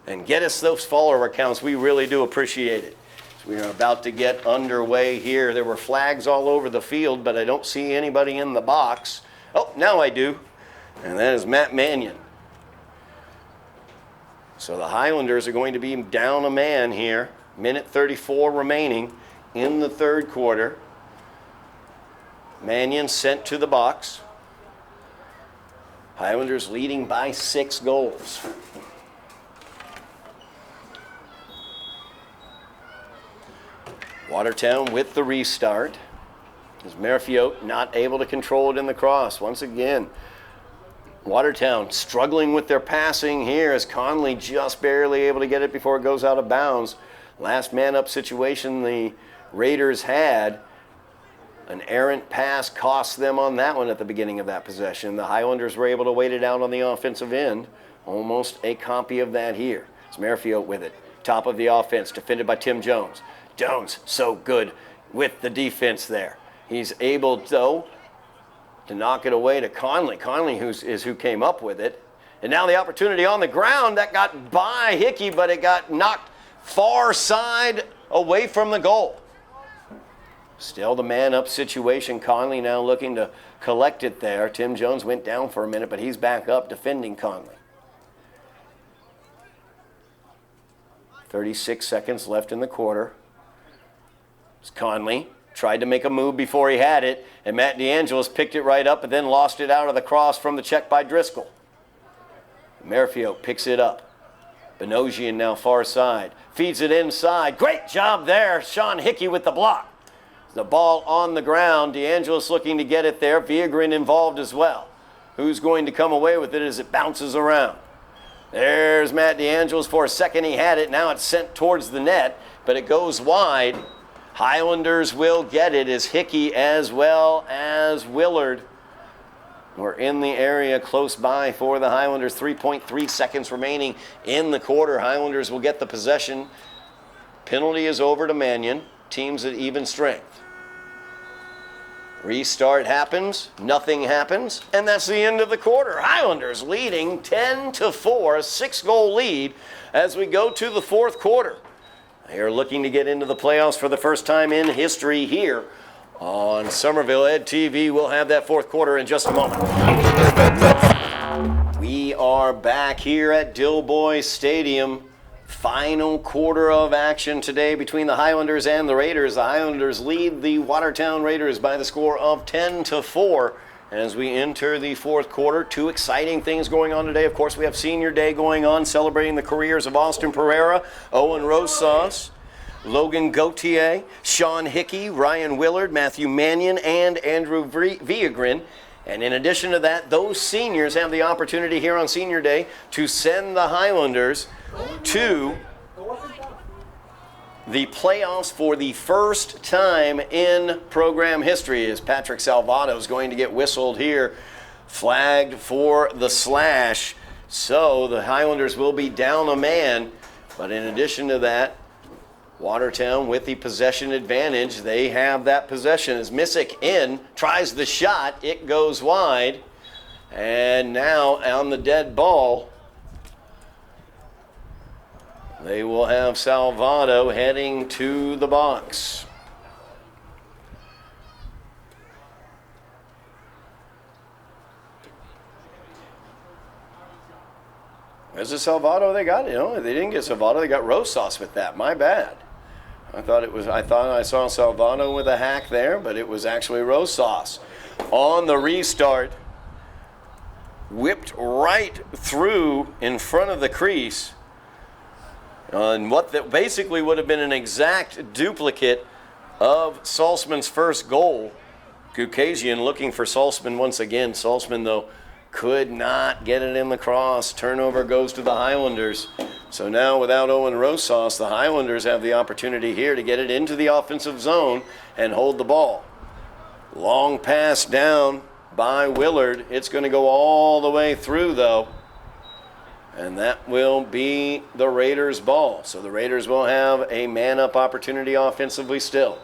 and get us those follower accounts. We really do appreciate it. So we are about to get underway here. There were flags all over the field, but I don't see anybody in the box. Oh, now I do. And that is Matt Mannion. So the Highlanders are going to be down a man here. Minute 34 remaining in the third quarter. Mannion sent to the box. Highlanders leading by 6 goals. Watertown with the restart. As Merfiot not able to control it in the cross. Once again, Watertown struggling with their passing here as Conley just barely able to get it before it goes out of bounds. Last man up situation the Raiders had. An errant pass cost them on that one at the beginning of that possession. The Highlanders were able to wait it out on the offensive end. Almost a copy of that here. It's Merfiot with it. Top of the offense, defended by Tim Jones. Jones, so good with the defense there. He's able, though, to knock it away to Conley. Conley is who came up with it. And now the opportunity on the ground. That got by Hickey, but it got knocked far side away from the goal. Still the man-up situation. Conley now looking to collect it there. Tim Jones went down for a minute, but he's back up defending Conley. 36 seconds left in the quarter. Conley tried to make a move before he had it, and Matt DeAngelis picked it right up and then lost it out of the cross from the check by Driscoll. Merfiot picks it up. Benosian now far side. Feeds it inside. Great job there. Sean Hickey with the block. The ball on the ground. DeAngelis looking to get it there. Viagrin involved as well. Who's going to come away with it as it bounces around? There's Matt DeAngelis. For a second he had it. Now it's sent towards the net, but it goes wide. Highlanders will get it as Hickey as well as Willard We're in the area close by for the Highlanders. 3.3 seconds remaining in the quarter. Highlanders will get the possession. Penalty is over to Mannion. Teams at even strength. Restart happens. Nothing happens. And that's the end of the quarter. Highlanders leading 10-4, a 6-goal lead as we go to the fourth quarter. They are looking to get into the playoffs for the first time in history here on Somerville Ed TV. We'll have that fourth quarter in just a moment. We are back here at Dilboy Stadium. Final quarter of action today between the Highlanders and the Raiders. The Highlanders lead the Watertown Raiders by the score of 10-4. As we enter the fourth quarter, two exciting things going on today. Of course, we have Senior Day going on, celebrating the careers of Austin Pereira, Owen Rosas, Logan Gauthier, Sean Hickey, Ryan Willard, Matthew Mannion, and Andrew Villagrin. And in addition to that, those seniors have the opportunity here on Senior Day to send the Highlanders to the playoffs for the first time in program history, as Patrick Salvato is going to get whistled here, flagged for the slash. So the Highlanders will be down a man. But in addition to that, Watertown with the possession advantage. They have that possession as Missick in, tries the shot, it goes wide. And now on the dead ball, they will have Salvato heading to the box. Is it Salvato they got? They didn't get Salvato, they got Rosas with that. My bad. I thought I saw Salvato with a hack there, but it was actually Rosas. On the restart, whipped right through in front of the crease on what that basically would have been an exact duplicate of Salzman's first goal. Gukasian looking for Salzman once again. Salzman, though, could not get it in the cross. Turnover goes to the Highlanders. So now without Owen Rosas, the Highlanders have the opportunity here to get it into the offensive zone and hold the ball. Long pass down by Willard. It's going to go all the way through, though. And that will be the Raiders' ball. So the Raiders will have a man-up opportunity offensively still.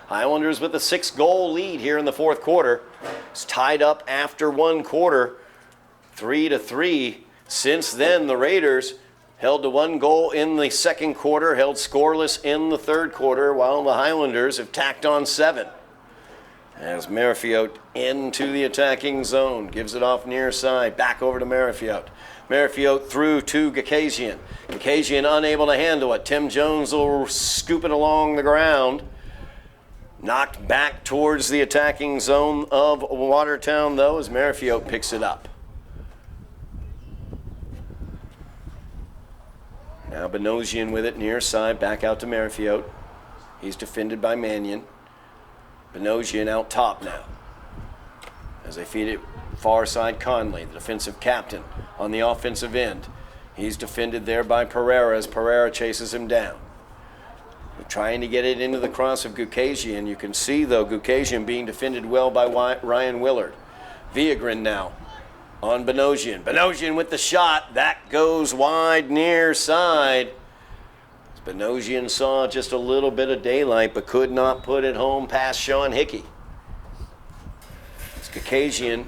Highlanders with a 6-goal lead here in the fourth quarter. It's tied up after one quarter, 3-3. Since then, the Raiders held to 1 goal in the second quarter, held scoreless in the third quarter, while the Highlanders have tacked on 7. As Merrifield into the attacking zone, gives it off near side, back over to Merrifield. Merrifield through to Gukasian. Gukasian unable to handle it. Tim Jones will scoop it along the ground. Knocked back towards the attacking zone of Watertown, though, as Merrifield picks it up. Now Benosian with it near side, back out to Merrifield. He's defended by Mannion. Benosian out top now. As they feed it far side, Conley, the defensive captain, on the offensive end. He's defended there by Pereira as Pereira chases him down. They're trying to get it into the cross of Gukasian. You can see, though, Gukasian being defended well by Ryan Willard. Villagrin now on Benosian. Benosian with the shot. That goes wide near side. Benosian saw just a little bit of daylight but could not put it home past Sean Hickey. It's Gukasian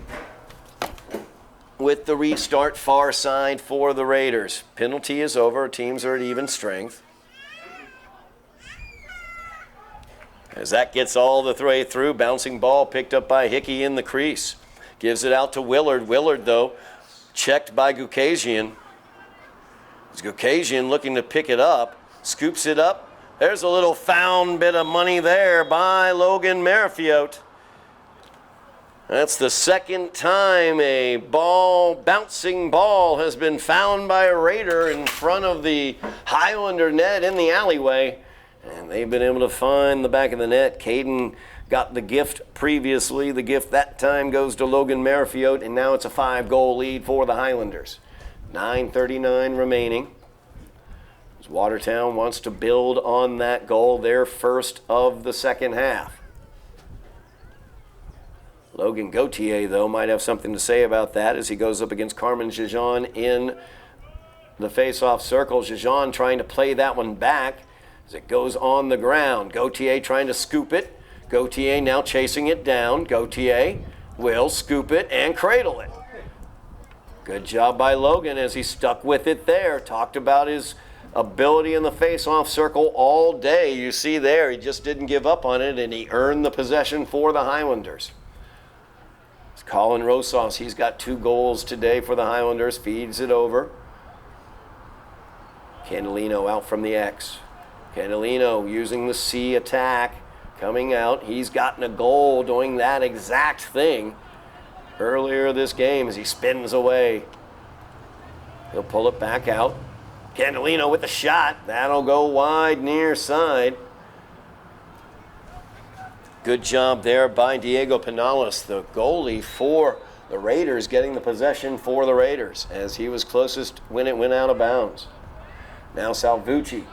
with the restart far side for the Raiders. Penalty is over. Teams are at even strength. As that gets all the way through, bouncing ball picked up by Hickey in the crease. Gives it out to Willard. Willard, though, checked by Gukasian. It's Gukasian looking to pick it up. Scoops it up. There's a little found bit of money there by Logan Merrifield. That's the second time a bouncing ball has been found by a Raider in front of the Highlander net in the alleyway. And they've been able to find the back of the net. Caden got the gift previously. The gift that time goes to Logan Merrifield, and now it's a 5-goal lead for the Highlanders. 9:39 remaining. As Watertown wants to build on that goal, their first of the second half. Logan Gauthier, though, might have something to say about that as he goes up against Carmen Gijon in the face-off circle. Gijon trying to play that one back as it goes on the ground. Gauthier trying to scoop it. Gauthier now chasing it down. Gauthier will scoop it and cradle it. Good job by Logan as he stuck with it there. Talked about his ability in the face-off circle all day. You see there, he just didn't give up on it, and he earned the possession for the Highlanders. It's Colin Rosas. He's got 2 goals today for the Highlanders. Feeds it over. Candelino out from the X. Candelino using the C attack. Coming out. He's gotten a goal doing that exact thing earlier this game as he spins away. He'll pull it back out. Candelino with the shot. That'll go wide near side. Good job there by Diego Pinales, the goalie for the Raiders, getting the possession for the Raiders as he was closest when it went out of bounds. Now Salvucci,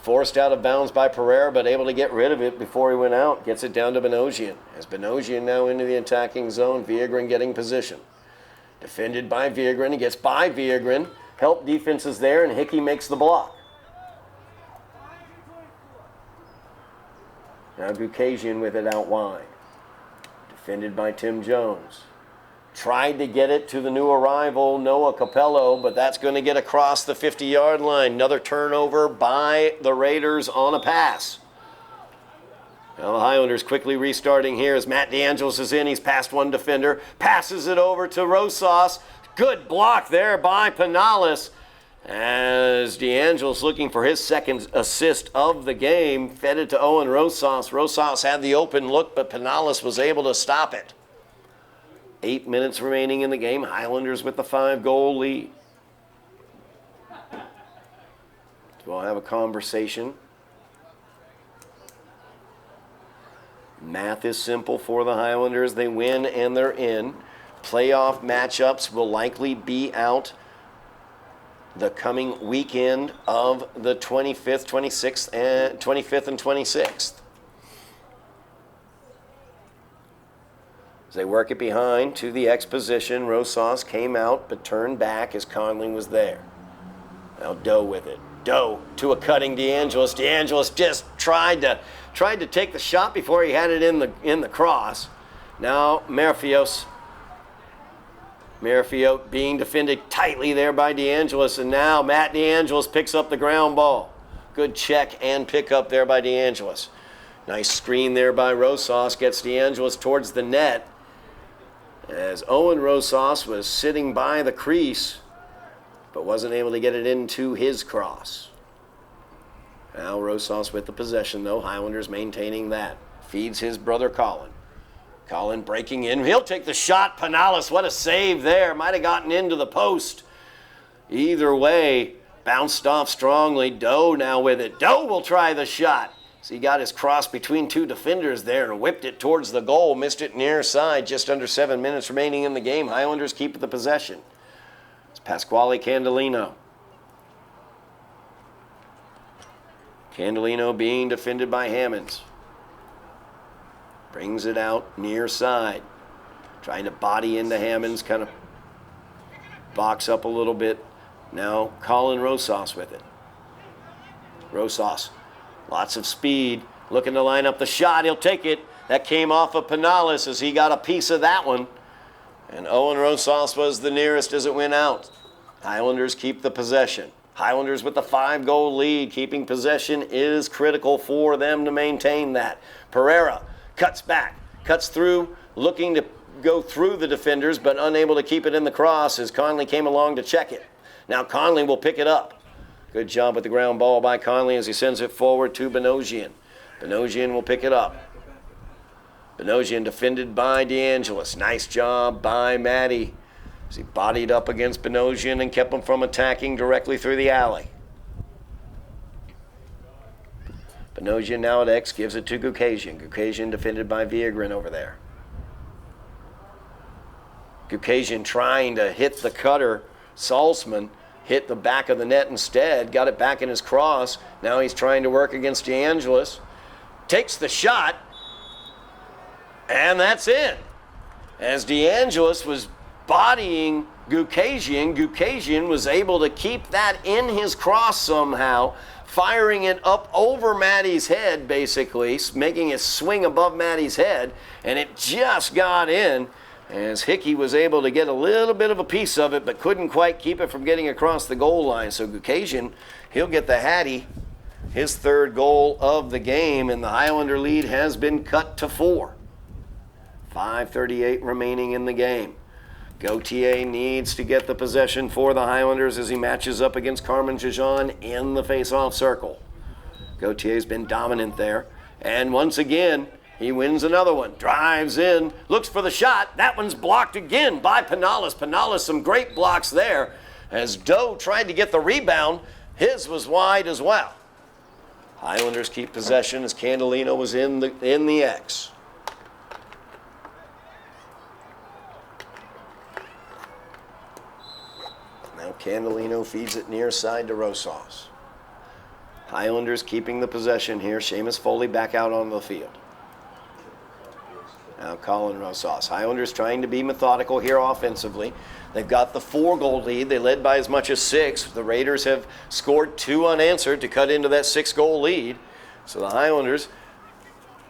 forced out of bounds by Pereira, but able to get rid of it before he went out. Gets it down to Benosian. As Benosian now into the attacking zone, Viagrin getting position. Defended by Viagrin. He gets by Viagrin. Help defenses there, and Hickey makes the block. Now Gukasian with it out wide. Defended by Tim Jones. Tried to get it to the new arrival, Noah Capello, but that's going to get across the 50-yard line. Another turnover by the Raiders on a pass. Now the Highlanders quickly restarting here as Matt DeAngelis is in. He's past one defender. Passes it over to Rosas. Good block there by Pinales. As DeAngelis looking for his second assist of the game. Fed it to Owen Rosas. Rosas had the open look, but Pinales was able to stop it. 8 minutes remaining in the game. Highlanders with the 5-goal lead. We'll have a conversation. Math is simple for the Highlanders. They win and they're in. Playoff matchups will likely be out the coming weekend of the 25th, 26th, and 25th and 26th. As they work it behind to the X position, Rosas came out but turned back as Conley was there. Now Doe with it. Doe to a cutting DeAngelis. DeAngelis just tried to take the shot before he had it in the cross. Now Merafios being defended tightly there by DeAngelis, and now Matt DeAngelis picks up the ground ball. Good check and pick up there by DeAngelis. Nice screen there by Rosas, gets DeAngelis towards the net as Owen Rosas was sitting by the crease but wasn't able to get it into his cross. Now Rosas with the possession though. Highlanders maintaining that. Feeds his brother Colin. Colin breaking in. He'll take the shot. Pinales, what a save there. Might have gotten into the post. Either way, bounced off strongly. Doe now with it. Doe will try the shot. So he got his cross between 2 defenders there and whipped it towards the goal. Missed it near side. Just under 7 minutes remaining in the game. Highlanders keep the possession. It's Pasquale Candelino. Candelino being defended by Hammonds. Brings it out near side. Trying to body into Hammonds, kind of box up a little bit. Now Colin Rosas with it. Rosas, lots of speed, looking to line up the shot. He'll take it. That came off of Pinales as he got a piece of that one. And Owen Rosas was the nearest as it went out. Highlanders keep the possession. Highlanders with the 5-goal lead. Keeping possession is critical for them to maintain that. Pereira cuts back, cuts through, looking to go through the defenders, but unable to keep it in the cross as Conley came along to check it. Now Conley will pick it up. Good job with the ground ball by Conley as he sends it forward to Benosian. Benosian will pick it up. Benosian defended by DeAngelis. Nice job by Matty as he bodied up against Benosian and kept him from attacking directly through the alley. Benosian now at X gives it to Gukasian. Gukasian defended by Viagrin over there. Gukasian trying to hit the cutter. Salzman hit the back of the net instead. Got it back in his cross. Now he's trying to work against DeAngelis. Takes the shot. And that's in. as DeAngelis was bodying Gukajian. Gukajian was able to keep that in his cross somehow, firing it up over Maddie's head, basically, making it swing above Maddie's head, and it just got in as Hickey was able to get a little bit of a piece of it, but couldn't quite keep it from getting across the goal line. So Gukajian, he'll get the Hattie, his third goal of the game, and the Highlander lead has been cut to 4. 5:38 remaining in the game. Gauthier needs to get the possession for the Highlanders as he matches up against Carmen Jajan in the face-off circle. Gauthier's been dominant there. And once again, he wins another one. Drives in, looks for the shot. That one's blocked again by Pinales. Pinales, some great blocks there. As Doe tried to get the rebound, his was wide as well. Highlanders keep possession as Candelino was in the X. Now Candelino feeds it near side to Rosas. Highlanders keeping the possession here. Seamus Foley back out on the field. Now Colin Rosas. Highlanders trying to be methodical here offensively. They've got the 4-goal lead. They led by as much as 6. The Raiders have scored 2 unanswered to cut into that 6-goal lead. So the Highlanders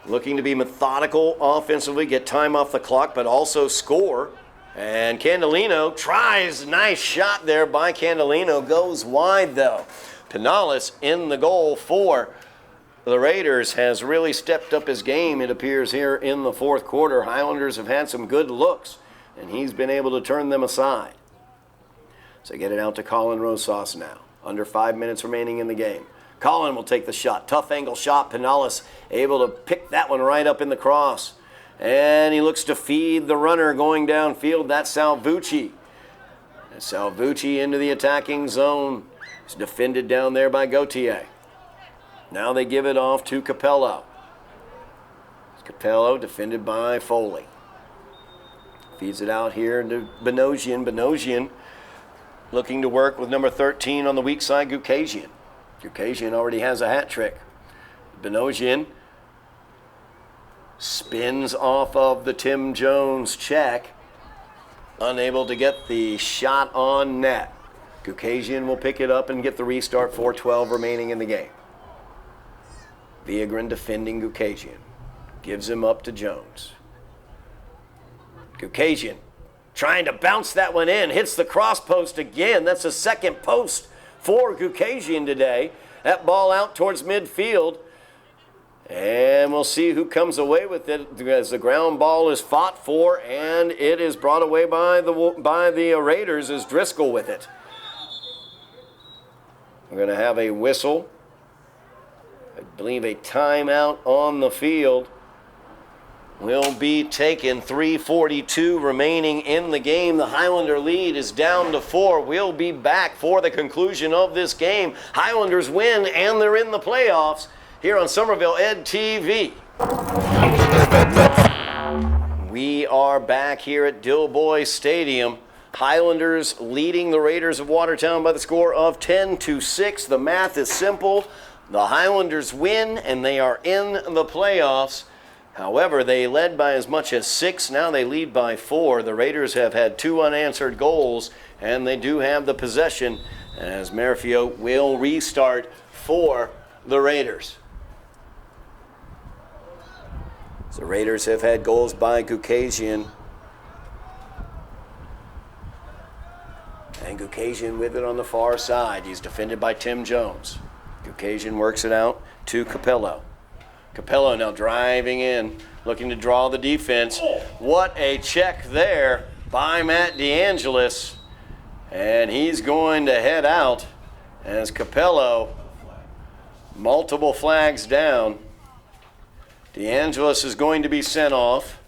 looking to be methodical offensively, get time off the clock, but also score. And Candelino tries, nice shot there by Candelino, goes wide though. Pinales in the goal for the Raiders has really stepped up his game, it appears, here in the fourth quarter. Highlanders have had some good looks, and he's been able to turn them aside. So get it out to Colin Rosas now. Under 5 minutes remaining in the game. Colin will take the shot. Tough angle shot. Pinales able to pick that one right up in the cross. And he looks to feed the runner going downfield. That's Salvucci. And Salvucci into the attacking zone. It's defended down there by Gauthier. Now they give it off to Capello. Capello defended by Foley. Feeds it out here to Benosian. Benosian looking to work with number 13 on the weak side, Gukajian. Gukajian already has a hat trick. Benosian spins off of the Tim Jones check. Unable to get the shot on net. Gukajian will pick it up and get the restart. 4:12 remaining in the game. Viagran defending Gukajian. Gives him up to Jones. Gukajian trying to bounce that one in. Hits the cross post again. That's a second post for Gukajian today. That ball out towards midfield. And we'll see who comes away with it as the ground ball is fought for, and it is brought away by the Raiders as Driscoll with it. We're going to have a whistle. I believe a timeout on the field will be taken. 3:42 remaining in the game. The Highlander lead is down to 4. We'll be back for the conclusion of this game. Highlanders win, and they're in the playoffs here on Somerville Ed TV. We are back here at Dilboy Stadium. Highlanders leading the Raiders of Watertown by the score of 10-6. The math is simple. The Highlanders win, and they are in the playoffs. However, they led by as much as 6. Now they lead by 4. The Raiders have had 2 unanswered goals, and they do have the possession as Merrifield will restart for the Raiders. The Raiders have had goals by Gukajian. And Gukajian with it on the far side. He's defended by Tim Jones. Gukajian works it out to Capello. Capello now driving in, looking to draw the defense. What a check there by Matt DeAngelis. And he's going to head out as Capello, multiple flags down. DeAngelis is going to be sent off.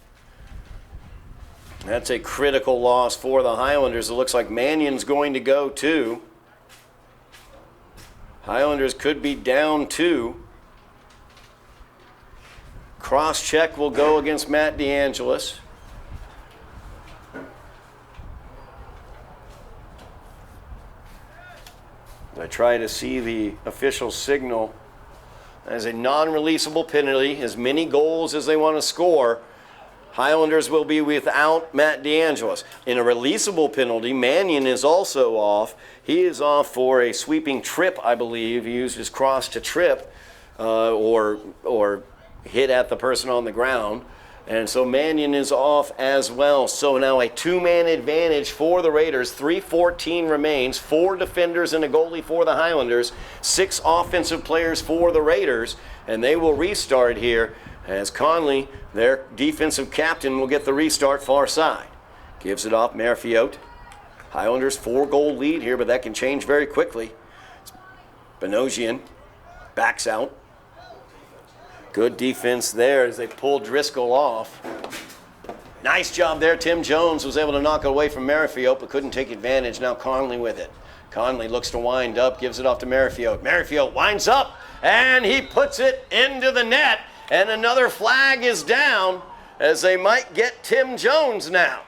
That's a critical loss for the Highlanders. It looks like Mannion's going to go too. Highlanders could be down 2. Cross check will go against Matt DeAngelis. I try to see the official signal as a non-releasable penalty, as many goals as they want to score. Highlanders will be without Matt DeAngelis. In a releasable penalty, Mannion is also off. He is off for a sweeping trip, I believe. He used his cross to trip or hit at the person on the ground. And so Mannion is off as well. So now a two-man advantage for the Raiders. 3:14 remains. 4 defenders and a goalie for the Highlanders. 6 offensive players for the Raiders. And they will restart here as Conley, their defensive captain, will get the restart far side. Gives it off Merrifield. Highlanders 4-goal lead here, but that can change very quickly. Benosian backs out. Good defense there as they pull Driscoll off. Nice job there. Tim Jones was able to knock it away from Merrifield, but couldn't take advantage. Now Conley with it. Conley looks to wind up, gives it off to Merrifield. Merrifield winds up, and he puts it into the net. And another flag is down as they might get Tim Jones now.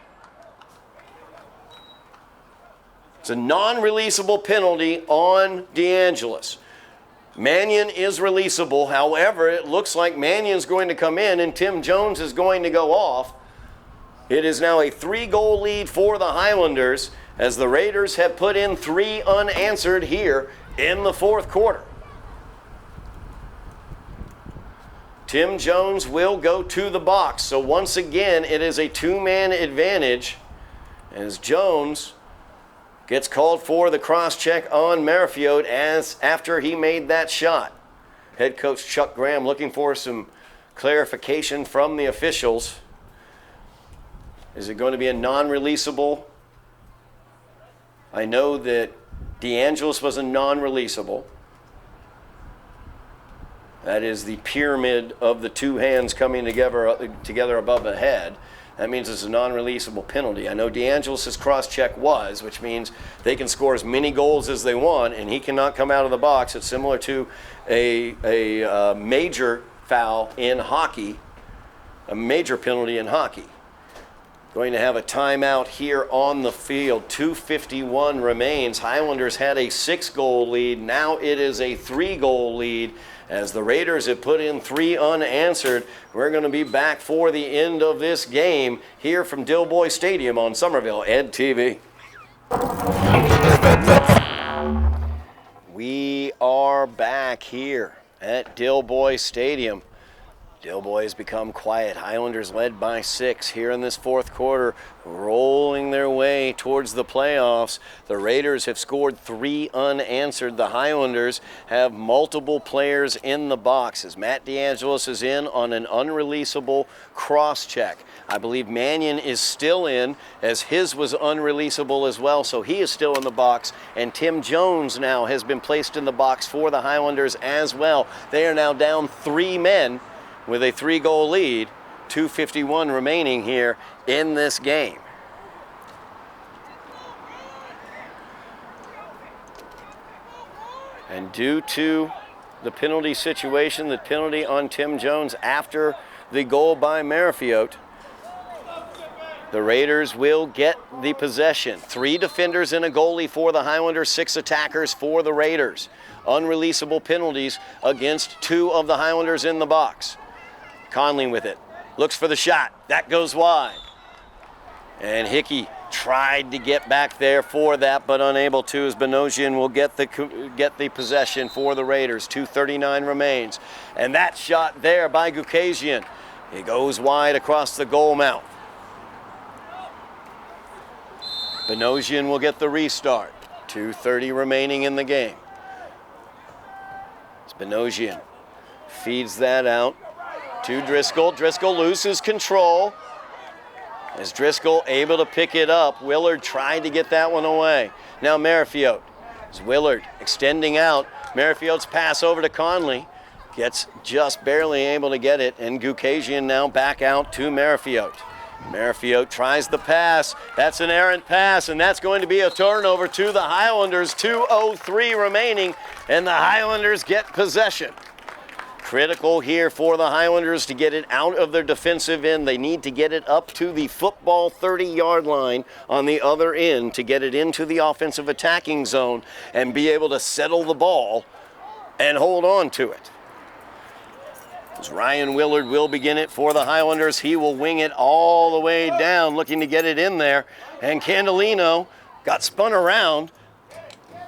It's a non-releasable penalty on DeAngelis. Mannion is releasable. However, it looks like Mannion's going to come in and Tim Jones is going to go off. It is now a 3-goal lead for the Highlanders as the Raiders have put in 3 unanswered here in the fourth quarter. Tim Jones will go to the box. So once again, it is a 2-man advantage as Jones gets called for the cross-check on Merrifield as after he made that shot. Head coach Chuck Graham looking for some clarification from the officials. Is it going to be a non-releasable? I know that DeAngelis was a non-releasable. That is the pyramid of the 2 hands coming together above the head. That means it's a non-releasable penalty. I know DeAngelis' cross-check was, which means they can score as many goals as they want, and he cannot come out of the box. It's similar to a major foul in hockey, a major penalty in hockey. Going to have a timeout here on the field. 2:51 remains. Highlanders had a 6-goal lead. Now it is a 3-goal lead. As the Raiders have put in 3 unanswered, we're going to be back for the end of this game here from Dilboy Stadium on Somerville Ed TV. We are back here at Dilboy Stadium. Dilboy has become quiet. Highlanders led by 6 here in this fourth quarter, rolling their way towards the playoffs. The Raiders have scored 3 unanswered. The Highlanders have multiple players in the box as Matt DeAngelis is in on an unreleasable cross-check. I believe Mannion is still in as his was unreleasable as well, so he is still in the box. And Tim Jones now has been placed in the box for the Highlanders as well. They are now down 3 men with a 3-goal lead, 2:51 remaining here in this game. And due to the penalty situation, the penalty on Tim Jones after the goal by Merrifield, the Raiders will get the possession. 3 defenders and a goalie for the Highlanders, 6 attackers for the Raiders. Unreleasable penalties against 2 of the Highlanders in the box. Conley with it, looks for the shot, that goes wide. And Hickey tried to get back there for that, but unable to, as Benosian will get the possession for the Raiders. 2:39 remains. And that shot there by Gukasian, it goes wide across the goal mouth. Benosian will get the restart. 2:30 remaining in the game. It's Benosian feeds that out to Driscoll. Driscoll loses control. Is Driscoll able to pick it up? Willard tried to get that one away. Now Merrifield. It's Willard extending out. Merrifield's pass over to Conley. Gets just barely able to get it. And Gukasian now back out to Merrifield. Merrifield tries the pass. That's an errant pass, and that's going to be a turnover to the Highlanders. 2:03 remaining, and the Highlanders get possession. Critical here for the Highlanders to get it out of their defensive end. They need to get it up to the football 30-yard line on the other end to get it into the offensive attacking zone and be able to settle the ball and hold on to it. As Ryan Willard will begin it for the Highlanders. He will wing it all the way down, looking to get it in there. And Candolino got spun around,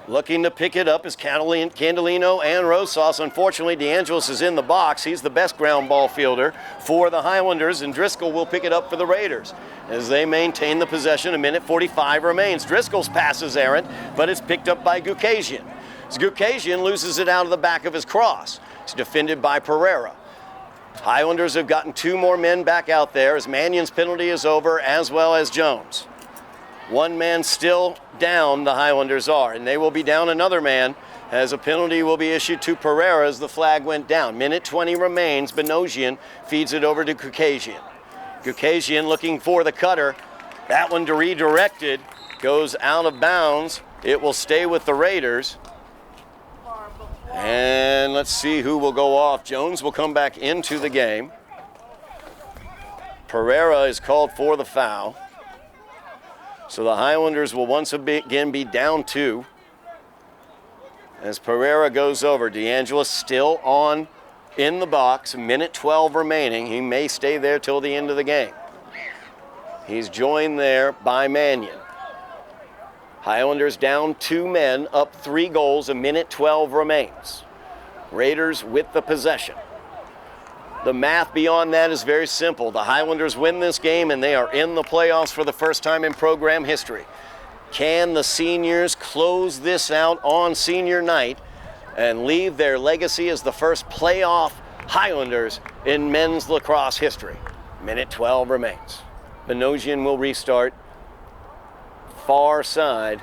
looking to pick it up as Candolino and Rosas. Unfortunately, DeAngelis is in the box. He's the best ground ball fielder for the Highlanders, and Driscoll will pick it up for the Raiders as they maintain the possession. 1:45 remains. Driscoll's pass is errant, but it's picked up by Gukasian. As Gukasian loses it out of the back of his cross. It's defended by Pereira. Highlanders have gotten 2 more men back out there as Mannion's penalty is over, as well as Jones. 1 man still down, the Highlanders are, and they will be down another man as a penalty will be issued to Pereira as the flag went down. 1:20 remains. Benosian feeds it over to Gukasian. Gukasian looking for the cutter. That one redirected, goes out of bounds. It will stay with the Raiders. And let's see who will go off. Jones will come back into the game. Pereira is called for the foul. So the Highlanders will once again be down 2. As Pereira goes over, DeAngelis still on in the box. 1:12 remaining. He may stay there till the end of the game. He's joined there by Mannion. Highlanders down 2 men, up 3 goals, 1:12 remains. Raiders with the possession. The math beyond that is very simple. The Highlanders win this game and they are in the playoffs for the first time in program history. Can the seniors close this out on senior night and leave their legacy as the first playoff Highlanders in men's lacrosse history? 1:12 remains. Benosian will restart. Far side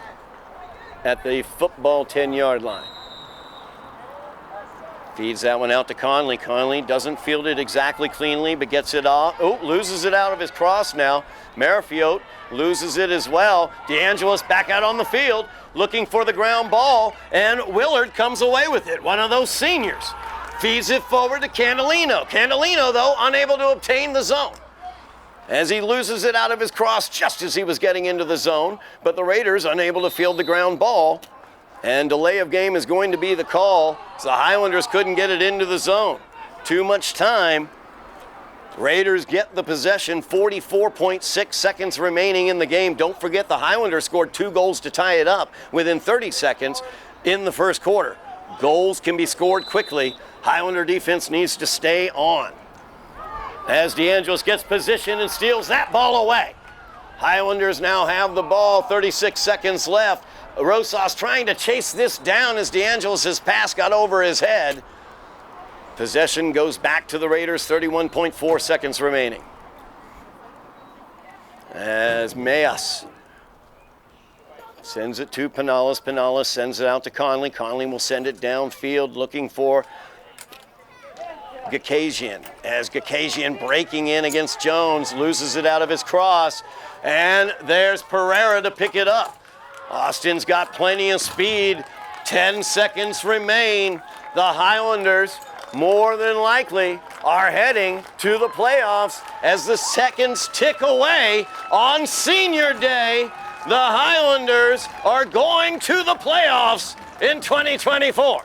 at the football 10-yard line. Feeds that one out to Conley. Conley doesn't field it exactly cleanly, but gets it off. Oh, loses it out of his cross now. Merrifield loses it as well. DeAngelis back out on the field, looking for the ground ball, and Willard comes away with it. One of those seniors feeds it forward to Candolino. Candolino, though, unable to obtain the zone, as he loses it out of his cross just as he was getting into the zone, but the Raiders unable to field the ground ball, and delay of game is going to be the call, so the Highlanders couldn't get it into the zone. Too much time. Raiders get the possession, 44.6 seconds remaining in the game. Don't forget the Highlanders scored 2 goals to tie it up within 30 seconds in the first quarter. Goals can be scored quickly. Highlander defense needs to stay on. As DeAngelis gets position and steals that ball away. Highlanders now have the ball, 36 seconds left. Rosas trying to chase this down as DeAngelis' pass got over his head. Possession goes back to the Raiders, 31.4 seconds remaining. As Mayas sends it to Pinales. Pinales sends it out to Conley. Conley will send it downfield looking for Gukasian, as Gukasian breaking in against Jones, loses it out of his cross, and there's Pereira to pick it up. Austin's got plenty of speed. 10 seconds remain. The Highlanders, more than likely, are heading to the playoffs as the seconds tick away. On senior day, the Highlanders are going to the playoffs in 2024.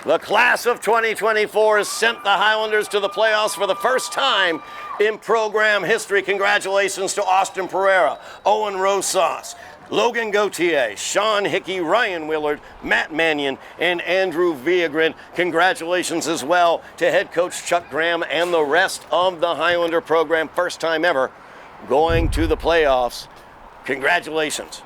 The class of 2024 has sent the Highlanders to the playoffs for the first time in program history. Congratulations to Austin Pereira, Owen Rosas, Logan Gauthier, Sean Hickey, Ryan Willard, Matt Mannion, and Andrew Viagrin. Congratulations as well to head coach Chuck Graham and the rest of the Highlander program. First time ever going to the playoffs. Congratulations.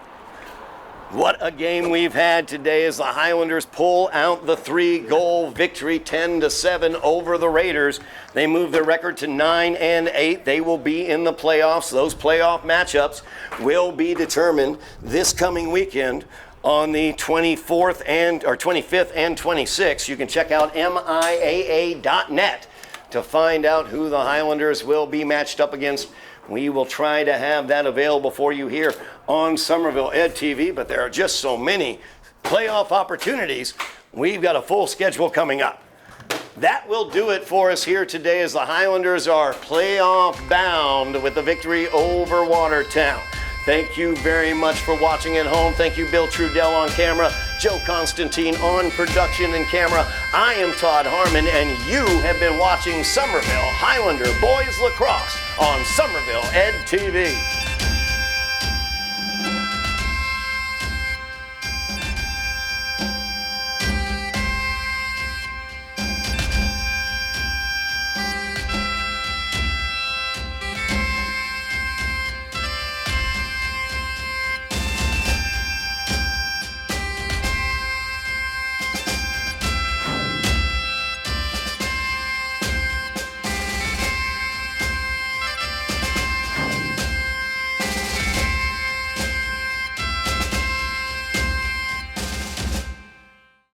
What a game we've had today as the Highlanders pull out the 3-goal victory, 10-7 over the Raiders. They move their record to 9-8. They will be in the playoffs. Those playoff matchups will be determined this coming weekend on the 25th and 26th. You can check out MIAA.net to find out who the Highlanders will be matched up against. We will try to have that available for you here on Somerville Ed TV, but there are just so many playoff opportunities. We've got a full schedule coming up. That will do it for us here today as the Highlanders are playoff bound with the victory over Watertown. Thank you very much for watching at home. Thank you, Bill Trudell on camera. Joe Constantine on production and camera. I am Todd Harmon, and you have been watching Somerville Highlander Boys Lacrosse on Somerville Ed TV.